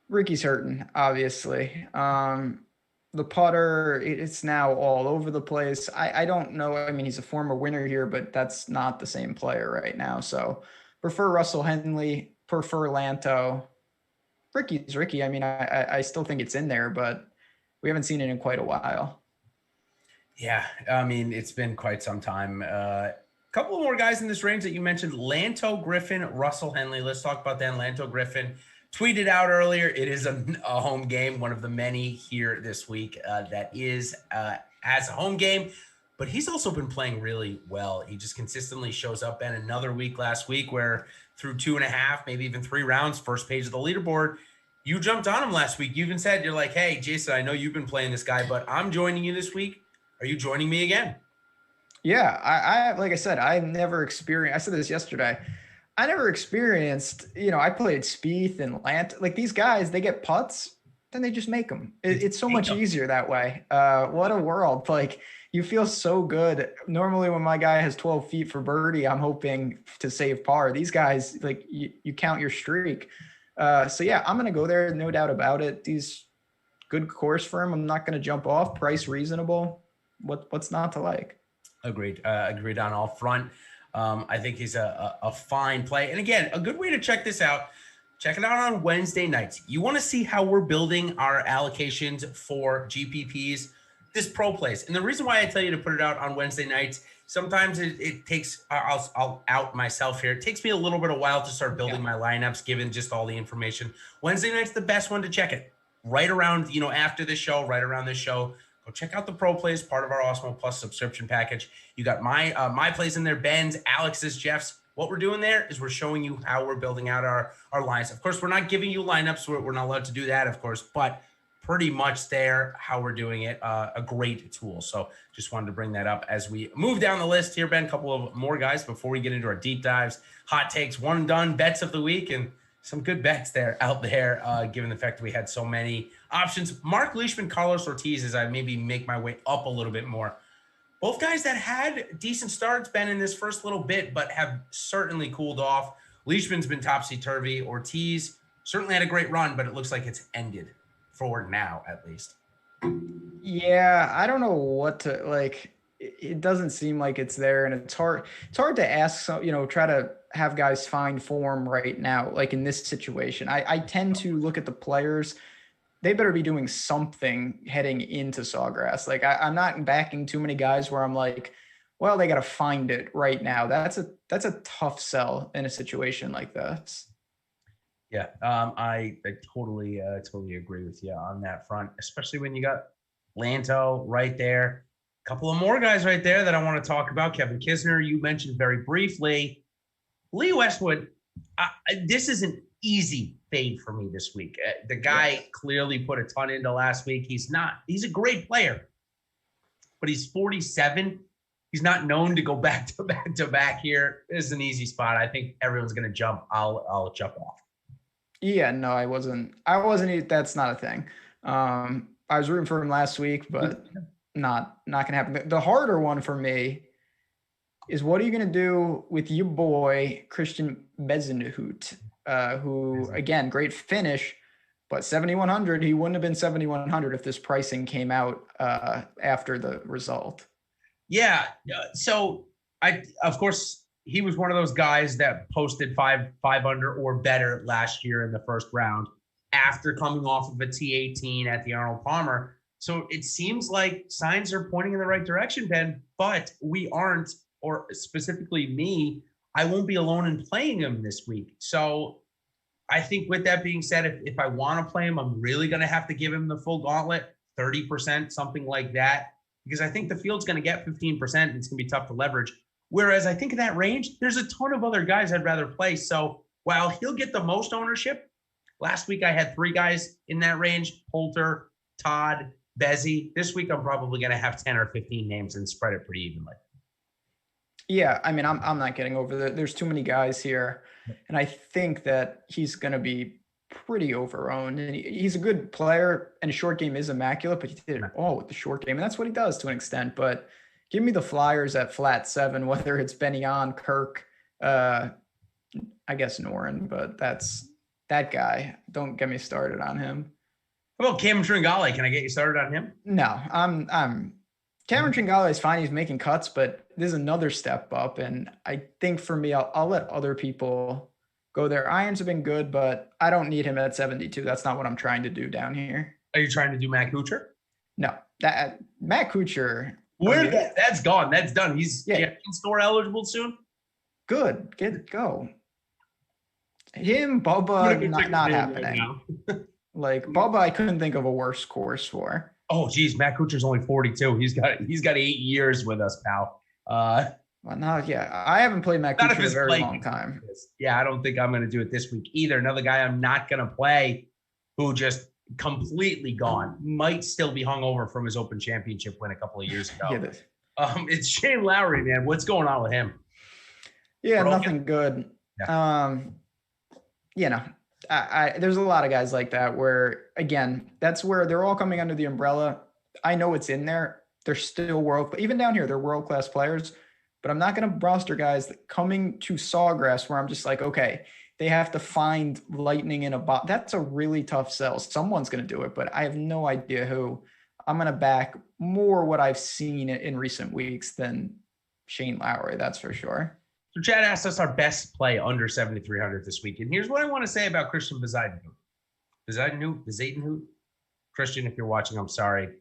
Ricky's hurting, obviously. The putter, it's now all over the place. I don't know. I mean, he's a former winner here, but that's not the same player right now. So prefer Russell Henley, prefer Lanto. Ricky's Ricky. I mean, I still think it's in there, but we haven't seen it in quite a while. Yeah, I mean, it's been quite some time. Couple of more guys in this range that you mentioned: Lanto, Griffin, Russell Henley. Let's talk about that. Lanto, Griffin tweeted out earlier, it is a home game, one of the many here this week that is as a home game, but he's also been playing really well. He just consistently shows up. And another week last week where through 2.5, maybe even 3 rounds, first page of the leaderboard, you jumped on him last week. You even said, you're like, hey, Jason, I know you've been playing this guy, but I'm joining you this week. Are you joining me again? Yeah, I like I said, I've never experienced, I said this yesterday, I never experienced, I played Spieth and Lant, like these guys, they get putts, then they just make them. It's so much easier that way. What a world. Like, you feel so good. Normally when my guy has 12 feet for birdie, I'm hoping to save par. These guys, like you count your streak. So yeah, I'm going to go there. No doubt about it. These good course for him. I'm not going to jump off. Price reasonable. What's not to like? Agreed. Agreed on all front. I think he's a fine play. And again, a good way to check this out. Check it out on Wednesday nights. You want to see how we're building our allocations for GPPs, this pro plays. And the reason why I tell you to put it out on Wednesday nights, sometimes it takes, I'll out myself here. It takes me a little bit of while to start building my lineups, given just all the information. Wednesday night's the best one to check it. Right around, after this show, right around this show. Go check out the pro plays, part of our Awesemo Plus subscription package. You got my plays in there, Ben's, Alex's, Jeff's. What we're doing there is we're showing you how we're building out our lines. Of course, we're not giving you lineups. We're not allowed to do that, of course, but pretty much there, how we're doing it, a great tool. So just wanted to bring that up as we move down the list here, Ben. A couple of more guys before we get into our deep dives, hot takes, one and done bets of the week, and some good bets there out there, given the fact that we had so many options. Mark Leishman, Carlos Ortiz, as I maybe make my way up a little bit more. Both guys that had decent starts, Ben, in this first little bit, but have certainly cooled off. Leishman's been topsy-turvy. Ortiz certainly had a great run, but it looks like it's ended for now, at least. Yeah, I don't know what to, like, it doesn't seem like it's there, and it's hard to ask, try to have guys find form right now, like in this situation. I tend to look at the players. They better be doing something heading into Sawgrass. Like I'm not backing too many guys where I'm like, well, they got to find it right now. That's a tough sell in a situation like this. Yeah, I totally agree with you on that front, especially when you got Lanto right there. A couple of more guys right there that I want to talk about. Kevin Kisner, you mentioned very briefly. Lee Westwood, this is an easy fade for me this week. The guy clearly put a ton into last week. He's a great player, but he's 47. He's not known to go back to back to back here. This is an easy spot. I think everyone's going to jump. I'll jump off. Yeah, no, I wasn't. That's not a thing. I was rooting for him last week, but not gonna happen. The harder one for me is, what are you gonna do with your boy Christian Bezenhut, who again, great finish, but 7,100. He wouldn't have been 7,100 if this pricing came out after the result. Yeah. So of course, he was one of those guys that posted five under or better last year in the first round after coming off of a T18 at the Arnold Palmer. So it seems like signs are pointing in the right direction, Ben, but we aren't, or specifically me, I won't be alone in playing him this week. So I think with that being said, if I want to play him, I'm really going to have to give him the full gauntlet, 30%, something like that, because I think the field's going to get 15%. And it's going to be tough to leverage. Whereas I think in that range, there's a ton of other guys I'd rather play. So while he'll get the most ownership, last week I had 3 guys in that range: Poulter, Todd, Bezzy. This week I'm probably going to have 10 or 15 names and spread it pretty evenly. Yeah, I mean, I'm not getting over that. There's too many guys here, and I think that he's going to be pretty overowned. And he's a good player, and short game is immaculate, but he did it all with the short game, and that's what he does to an extent. But give me the Flyers at flat 7, whether it's Benyon, Kirk, I guess Noren, but that's that guy. Don't get me started on him. How about Cameron Tringale? Can I get you started on him? No, Cameron Tringale is fine. He's making cuts, but this is another step up. And I think for me, I'll let other people go there. Irons have been good, but I don't need him at 72. That's not what I'm trying to do down here. Are you trying to do Matt Kucher? No, Matt Kucher. That's gone. That's done. He's store eligible soon. Good. Go. Him, Bubba, not happening. Like Bubba, I couldn't think of a worse course for. Oh, geez, Matt Kucher's only 42. He's got 8 years with us, pal. Well, no, yeah, I haven't played Matt Kucher in a very long time. Yeah, I don't think I'm going to do it this week either. Another guy I'm not going to play, who just completely gone, might still be hungover from his Open Championship win a couple of years ago. It's Shane Lowry, man. What's going on with him? Yeah, nothing good. Yeah. There's a lot of guys like that where, again, that's where they're all coming under the umbrella. I know it's in there. They're still even down here, they're world-class players, but I'm not going to roster guys that coming to Sawgrass where I'm just like, okay, they have to find lightning in a box. That's a really tough sell. Someone's going to do it, but I have no idea who. I'm going to back more what I've seen in recent weeks than Shane Lowry. That's for sure. So Chad asked us our best play under 7,300 this week. And here's what I want to say about Christian Bezenhut. Christian, if you're watching, I'm sorry.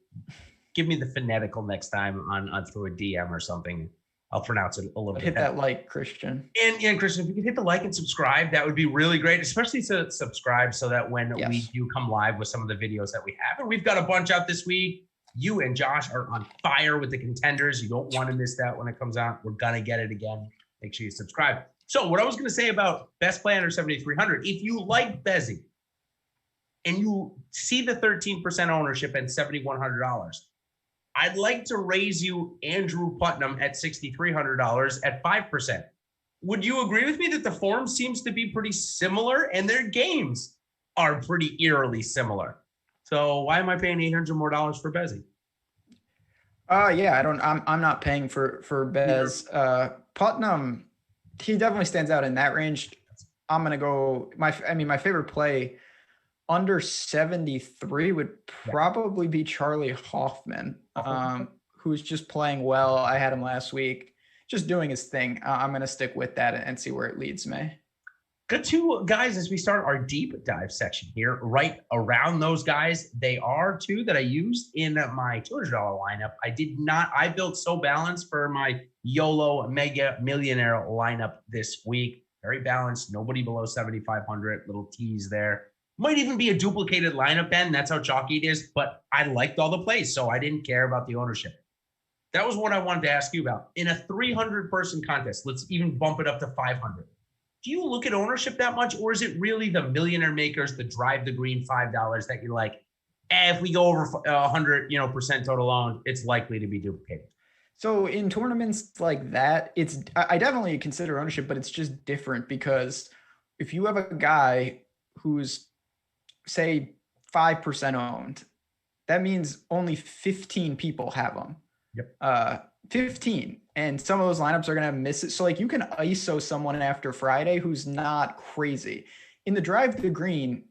Give me the phonetical next time on through a DM or something. I'll pronounce it a little bit. Hit that like, Christian. And Christian, if you could hit the like and subscribe, that would be really great, especially to subscribe so that when we do come live with some of the videos that we have, and we've got a bunch out this week. You and Josh are on fire with the contenders. You don't want to miss that when it comes out. We're going to get it again. Make sure you subscribe. So what I was going to say about best play under 7,300, if you like Bezzy and you see the 13% ownership and $7,100, I'd like to raise you Andrew Putnam at $6,300 at 5%. Would you agree with me that the form seems to be pretty similar and their games are pretty eerily similar? So why am I paying $800 more for Bezzy? Yeah, I'm not paying for Bez. Putnam, he definitely stands out in that range. I'm going to go my favorite play under 73 would probably be Charlie Hoffman, who's just playing well. I had him last week, just doing his thing. I'm going to stick with that and see where it leads me. Good two guys as we start our deep dive section here, right around those guys. They are two that I used in my $200 lineup. I built so balanced for my YOLO Mega Millionaire lineup this week. Very balanced. Nobody below 7,500. Little tease there. Might even be a duplicated lineup, Ben. That's how chalky it is. But I liked all the plays, so I didn't care about the ownership. That was what I wanted to ask you about. In a 300-person contest, let's even bump it up to 500. Do you look at ownership that much, or is it really the millionaire makers that drive the green $5 that you're like, if we go over 100, percent total owned, it's likely to be duplicated? So in tournaments like that, I definitely consider ownership, but it's just different because if you have a guy who's, say, 5% owned, that means only 15 people have them. Yep. 15. And some of those lineups are going to miss it. So like you can ISO someone after Friday who's not crazy. In the drive to the green,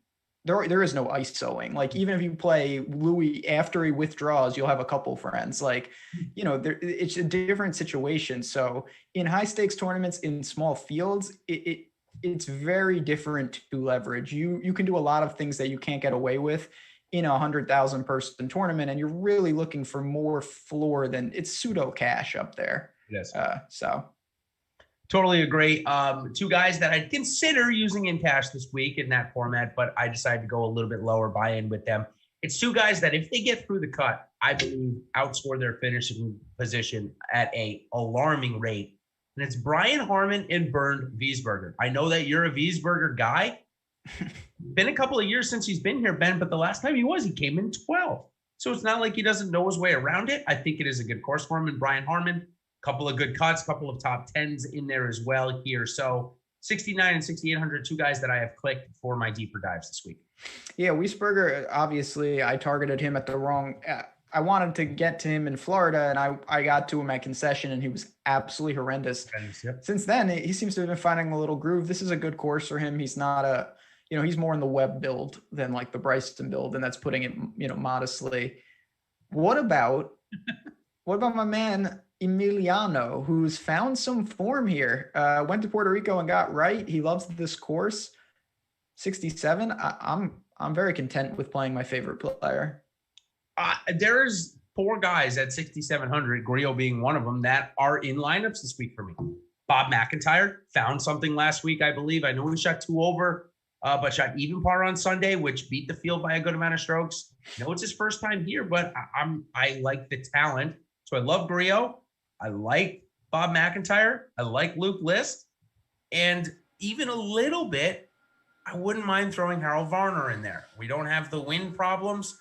there is no ISOing. Like even if you play Louis after he withdraws, you'll have a couple friends. Like, it's a different situation. So in high stakes tournaments, in small fields, it's very different to leverage. You can do a lot of things that you can't get away with in a 100,000 person tournament, and you're really looking for more floor than it's pseudo cash up there. Yes. So totally agree. Two guys that I'd consider using in cash this week in that format, but I decided to go a little bit lower buy-in with them. It's two guys that if they get through the cut, I believe outscore their finishing position at a alarming rate. And it's Brian Harmon and Bernd Wiesberger. I know that you're a Wiesberger guy. Been a couple of years since he's been here, Ben, but the last time he came in 12. So it's not like he doesn't know his way around it. I think it is a good course for him. And Brian Harmon, couple of good cuts, couple of top 10s in there as well here. So 69 and 6,800, two guys that I have clicked for my deeper dives this week. Yeah, Wiesberger, obviously I targeted him at the wrong, I wanted to get to him in Florida, and I got to him at concession, and he was absolutely horrendous. Yep. Since then, he seems to have been finding a little groove. This is a good course for him. He's not he's more in the web build than like the Bryson build, and that's putting it, modestly. What about my man Emiliano, who's found some form here? Went to Puerto Rico and got right. He loves this course. 67. I'm very content with playing my favorite player. There's 4 guys at 6,700, Grillo being one of them, that are in lineups this week for me. Bob McIntyre found something last week, I believe. I know he shot 2 over, but shot even par on Sunday, which beat the field by a good amount of strokes. I know it's his first time here, but I like the talent. So I love Grillo. I like Bob McIntyre. I like Luke List. And even a little bit, I wouldn't mind throwing Harold Varner in there. We don't have the wind problems.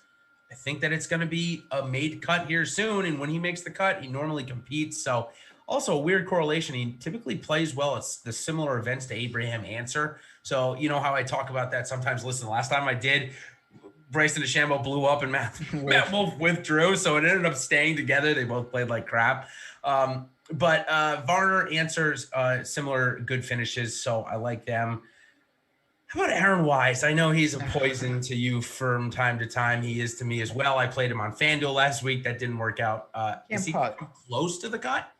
I think that it's going to be a made cut here soon. And when he makes the cut, he normally competes. So also a weird correlation. He typically plays well at the similar events to Abraham Answer. So you know how I talk about that sometimes. Listen, last time I did, Bryson DeChambeau blew up and Matt Wolf withdrew. So it ended up staying together. They both played like crap. But Varner Answers similar good finishes. So I like them. How about Aaron Weiss? I know he's a poison to you from time to time. He is to me as well. I played him on FanDuel last week. That didn't work out. Is he close to the cut?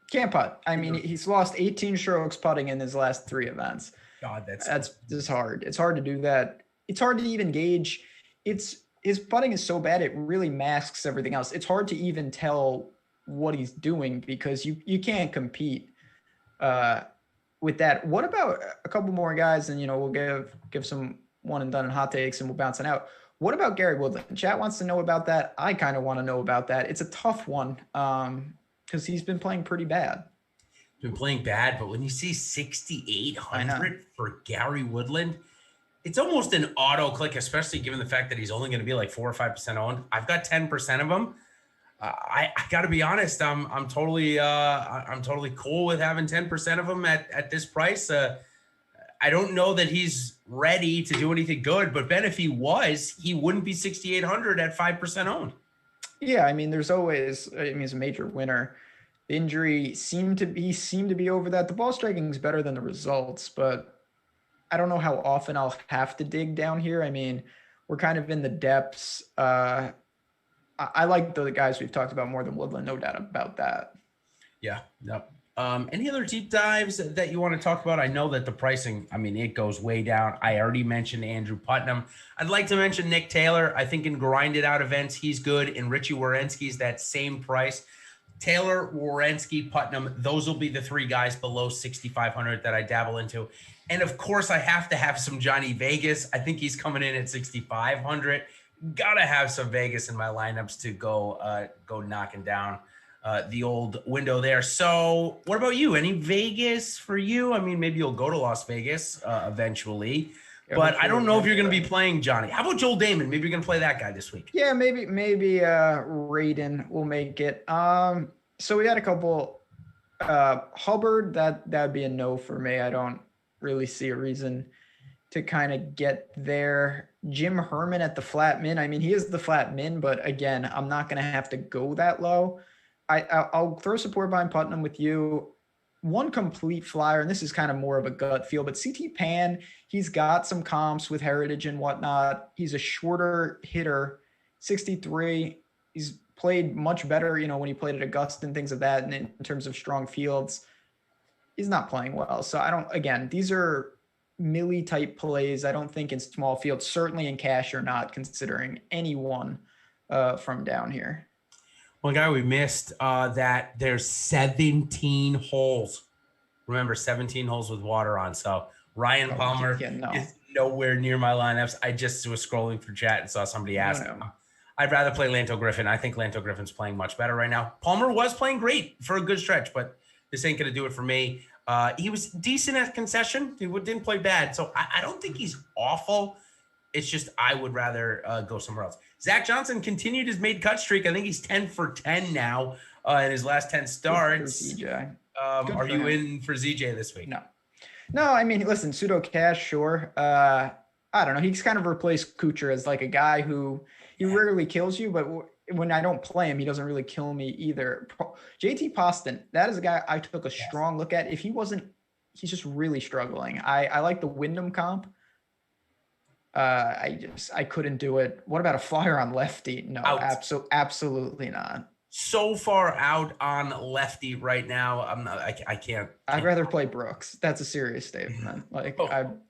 Can't putt. I mean, he's lost 18 strokes putting in his last 3 events. God, that's just hard. It's hard to do that. It's hard to even gauge. His putting is so bad, it really masks everything else. It's hard to even tell what he's doing because you can't compete with that. What about a couple more guys, and we'll give some one and done and hot takes, and we'll bounce it out. What about Gary Woodland? Chat wants to know about that. I kind of want to know about that. It's a tough one because he's been playing pretty bad. Been playing bad, but when you see 6,800 for Gary Woodland, it's almost an auto click, especially given the fact that he's only going to be like 4 or 5% owned. I've got 10% of them. I got to be honest. I'm totally cool with having 10% of them at this price. I don't know that he's ready to do anything good, but Ben, if he was, he wouldn't be 6,800 at 5% owned. Yeah, I mean, there's always. I mean, he's a major winner. The injury seemed to be over that. The ball striking is better than the results, but I don't know how often I'll have to dig down here. I mean, we're kind of in the depths. I like the guys we've talked about more than Woodland, no doubt about that. Yeah. Yep. Any other deep dives that you want to talk about? I know that the pricing, I mean, it goes way down. I already mentioned Andrew Putnam. I'd like to mention Nick Taylor. I think in grinded out events, he's good. And Richie Wierenski's that same price. Taylor, Werenski, Putnam. Those will be the three guys below 6,500 that I dabble into. And of course, I have to have some Johnny Vegas. I think he's coming in at 6,500. Gotta have some Vegas in my lineups to go knocking down the old window there. So what about you? Any Vegas for you? I mean, maybe you'll go to Las Vegas eventually, but I don't know if you're going to be playing Johnny. How about Joel Damon? Maybe you're going to play that guy this week. Yeah, maybe Raiden will make it. So we had a couple. Hubbard, that'd be a no for me. I don't really see a reason to kind of get there. Jim Herman at the flat min. I mean, he is the flat min, but again, I'm not going to have to go that low. I'll throw support behind Putnam with you. One complete flyer, and this is kind of more of a gut feel, but CT Pan, he's got some comps with Heritage and whatnot. He's a shorter hitter, 63. He's played much better, when he played at Augusta and things of that. And in terms of strong fields, he's not playing well. So these are Millie type plays. I don't think in small fields, certainly in cash or not, considering anyone from down here. One guy we missed that there's 17 holes. Remember, 17 holes with water on. So Ryan Palmer is nowhere near my lineups. I just was scrolling through chat and saw somebody ask. I'd rather play Lanto Griffin. I think Lanto Griffin's playing much better right now. Palmer was playing great for a good stretch, but this ain't going to do it for me. He was decent at concession. He didn't play bad. So I don't think he's awful. It's just I would rather go somewhere else. Zach Johnson continued his made cut streak. I think he's 10 for 10 now in his last 10 starts. Are you in for ZJ this week? No. I mean, listen, pseudo cash, sure. I don't know. He's kind of replaced Kucher as like a guy who he rarely kills you, but when I don't play him, he doesn't really kill me either. JT Poston, that is a guy I took a strong look at. If he wasn't, he's just really struggling. I like the Wyndham comp. I couldn't do it. What about a flyer on lefty? No, absolutely not. So far out on lefty right now. I can't. I'd rather play Brooks. That's a serious statement.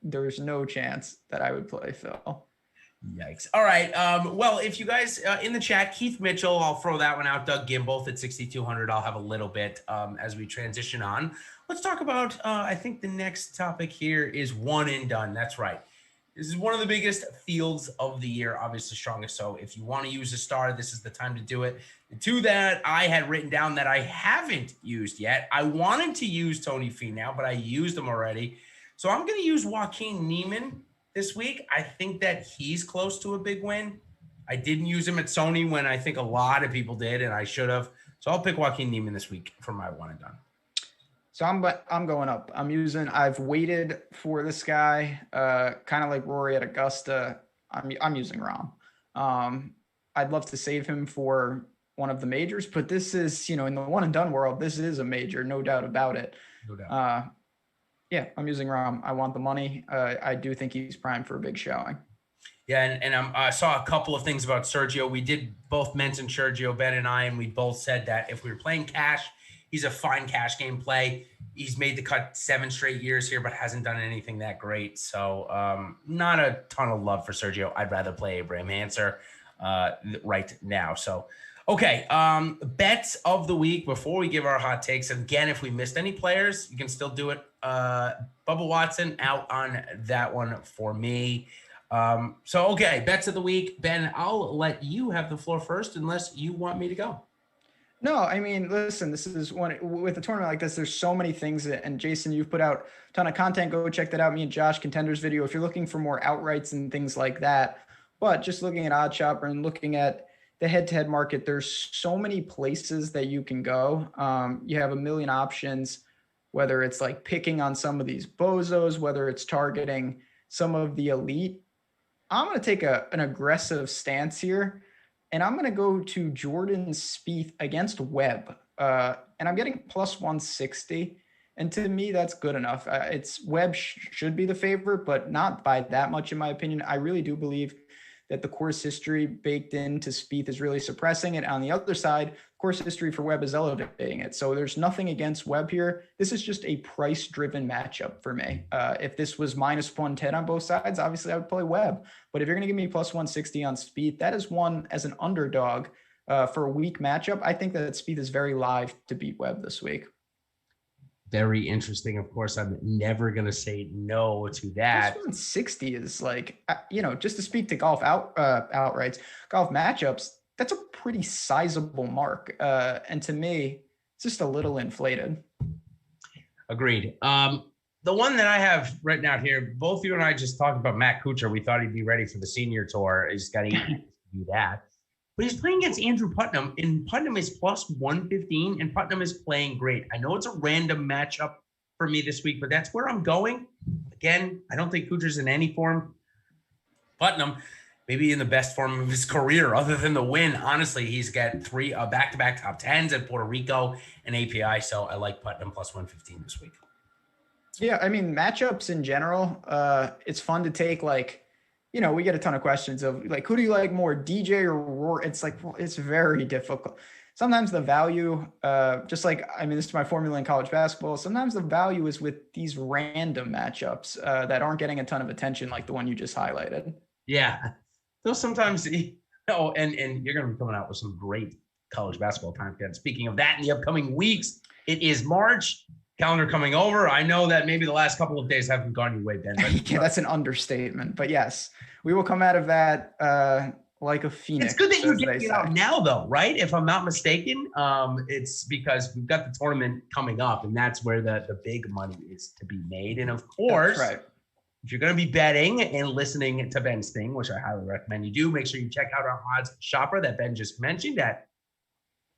There's no chance that I would play Phil. Yikes. All right. Well, if you guys in the chat, Keith Mitchell, I'll throw that one out. Doug Gim, both at 6,200. I'll have a little bit as we transition on. Let's talk about, I think the next topic here is one and done. That's right. This is one of the biggest fields of the year, obviously strongest. So if you want to use a star, this is the time to do it. And to that, I had written down that I haven't used yet. I wanted to use Tony Fenow, but I used him already. So I'm going to use Joaquin Niemann this week. I think that he's close to a big win. I didn't use him at Sony when I think a lot of people did, and I should have. So I'll pick Joaquin Niemann this week for my one and done. So I'm going up. I've waited for this guy, kind of like Rory at Augusta. I'm using Rahm. I'd love to save him for one of the majors, but this is, in the one and done world, this is a major, no doubt about it. No doubt. Yeah, I'm using Rahm. I want the money. I do think he's primed for a big showing. Yeah, and I saw a couple of things about Sergio. We did both mention Sergio, Ben and I, and we both said that if we were playing cash, he's a fine cash game play. He's made the cut 7 straight years here, but hasn't done anything that great. So not a ton of love for Sergio. I'd rather play Abraham Hanser right now. So, okay, bets of the week before we give our hot takes. Again, if we missed any players, you can still do it. Bubba Watson out on that one for me. Okay, bets of the week. Ben, I'll let you have the floor first unless you want me to go. No, I mean, listen, this is one with a tournament like this, there's so many things. And Jason, you've put out a ton of content. Go check that out. Me and Josh Contenders video, if you're looking for more outrights and things like that. But just looking at Odd Shopper and looking at the head-to-head market, there's so many places that you can go. You have a million options, whether it's like picking on some of these bozos, whether it's targeting some of the elite. I'm going to take an aggressive stance here. And I'm going to go to Jordan Spieth against Webb. And I'm getting plus 160. And to me, that's good enough. It's Webb should be the favorite, but not by that much, in my opinion. I really do believe that the course history baked into Spieth is really suppressing it. On the other side, course history for Webb is elevating it. So there's nothing against Webb here. This is just a price-driven matchup for me. If this was minus 110 on both sides, obviously I would play Webb. But if you're going to give me plus 160 on Spieth, that is one as an underdog for a weak matchup, I think that Spieth is very live to beat Webb this week. Very interesting. Of course, I'm never going to say no to that. 160 is like, just to speak to golf outrights, golf matchups, that's a pretty sizable mark. And to me, it's just a little inflated. Agreed. The one that I have written out here, both you and I just talked about Matt Kucher. We thought he'd be ready for the senior tour. He's got to do that. But he's playing against Andrew Putnam, and Putnam is plus 115, and Putnam is playing great. I know it's a random matchup for me this week, but that's where I'm going. Again, I don't think Kucher's in any form. Putnam, maybe in the best form of his career, other than the win. Honestly, he's got three back-to-back top 10s at Puerto Rico and API, so I like Putnam plus 115 this week. Yeah, I mean, matchups in general, it's fun to take, we get a ton of questions of who do you like more, DJ or Rory? It's it's very difficult. Sometimes the value, this is my formula in college basketball. Sometimes the value is with these random matchups that aren't getting a ton of attention, like the one you just highlighted. Yeah. So sometimes, and you're going to be coming out with some great college basketball content. Speaking of that, in the upcoming weeks, it is March. Calendar coming over. I know that maybe the last couple of days haven't gone your way, Ben. But yeah, that's an understatement. But yes, we will come out of that like a phoenix. It's good that you're getting it out now, though, right? If I'm not mistaken, it's because we've got the tournament coming up, and that's where the big money is to be made. And of course, right. If you're going to be betting and listening to Ben's thing, which I highly recommend you do, make sure you check out our odds shopper that Ben just mentioned at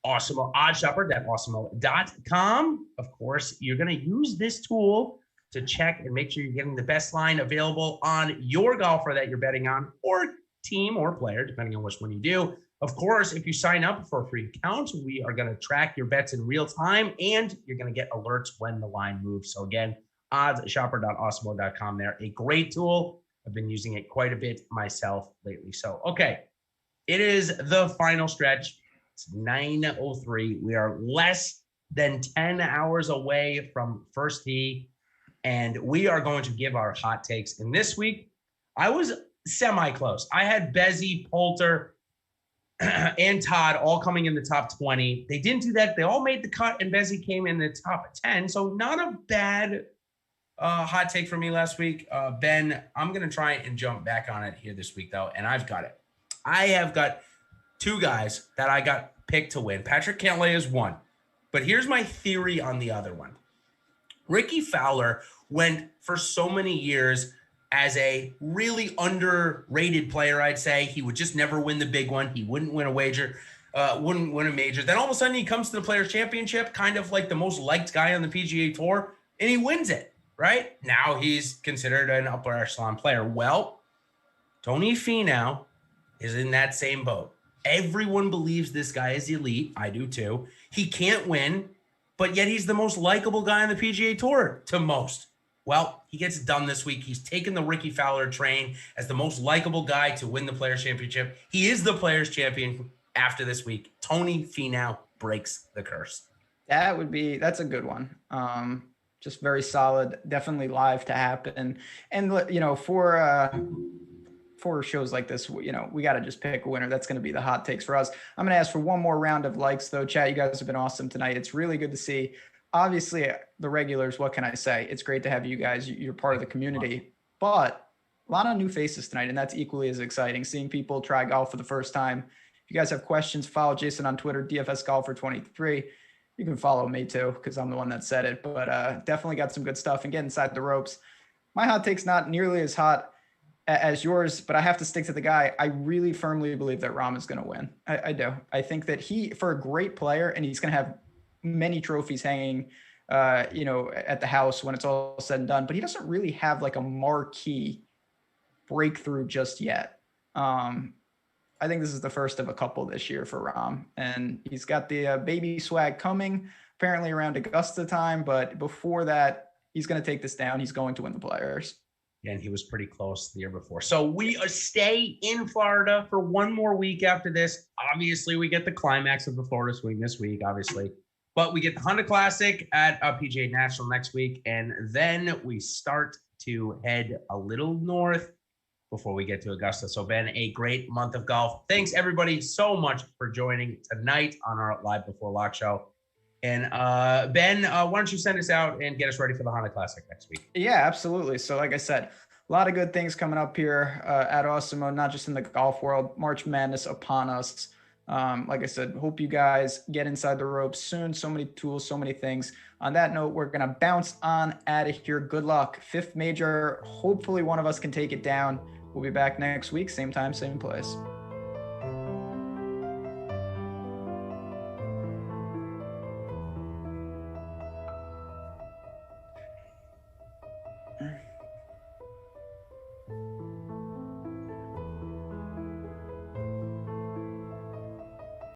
Awesemo Awesemo.com. Of course, you're going to use this tool to check and make sure you're getting the best line available on your golfer that you're betting on, or team or player, depending on which one you do. Of course, if you sign up for a free account, we are going to track your bets in real time, and you're going to get alerts when the line moves. So again, oddsshopper.awesemo.com there. A great tool. I've been using it quite a bit myself lately. So, okay, it is the final stretch. It's 9:03. We are less than 10 hours away from first tee, and we are going to give our hot takes. And this week, I was semi-close. I had Bezzy, Poulter, and Todd all coming in the top 20. They didn't do that. They all made the cut, and Bezzy came in the top 10. So not a bad hot take for me last week. Ben, I'm going to try and jump back on it here this week, though, and I've got it. I have got two guys that I got picked to win. Patrick Cantlay is one, but here's my theory on the other one. Ricky Fowler went for so many years as a really underrated player, I'd say. He would just never win the big one. He wouldn't win a wager, wouldn't win a major. Then all of a sudden he comes to the Players Championship, kind of like the most liked guy on the PGA Tour, and he wins it, right? Now he's considered an upper echelon player. Well, Tony Fenow is in that same boat. Everyone believes this guy is elite. I do too. He can't win, but yet he's the most likable guy on the PGA Tour to most. Well, he gets it done this week. He's taken the Ricky Fowler train as the most likable guy to win the Players Championship. He is the Players Champion after this week. Tony Fenow breaks the curse. That's a good one. Just very solid, definitely live to happen. And, for shows like this, we got to just pick a winner. That's going to be the hot takes for us. I'm going to ask for one more round of likes, though. Chat, you guys have been awesome tonight. It's really good to see. Obviously, the regulars, what can I say? It's great to have you guys. You're part of the community. But a lot of new faces tonight, and that's equally as exciting. Seeing people try golf for the first time. If you guys have questions, follow Jason on Twitter, DFS Golfer 23. You can follow me, too, because I'm the one that said it. But definitely got some good stuff and get inside the ropes. My hot take's not nearly as hot as yours, but I have to stick to the guy. I really firmly believe that Rahm is going to win. I do. I think that for a great player, and he's going to have many trophies hanging, at the house when it's all said and done, but he doesn't really have like a marquee breakthrough just yet. I think this is the first of a couple this year for Rahm, and he's got the baby swag coming apparently around Augusta time, but before that, he's going to take this down. He's going to win the Players. And he was pretty close the year before. So we stay in Florida for one more week after this. Obviously, we get the climax of the Florida swing this week, obviously. But we get the Honda Classic at PGA National next week. And then we start to head a little north before we get to Augusta. So, Ben, a great month of golf. Thanks, everybody, so much for joining tonight on our Live Before Lock show. And Ben, why don't you send us out and get us ready for the Honda Classic next week? Yeah, absolutely. So like I said, a lot of good things coming up here at Awesemo, not just in the golf world. March Madness upon us. Like I said, hope you guys get inside the ropes soon. So many tools, so many things. On that note, we're going to bounce on out of here. Good luck. 5th major. Hopefully one of us can take it down. We'll be back next week. Same time, same place.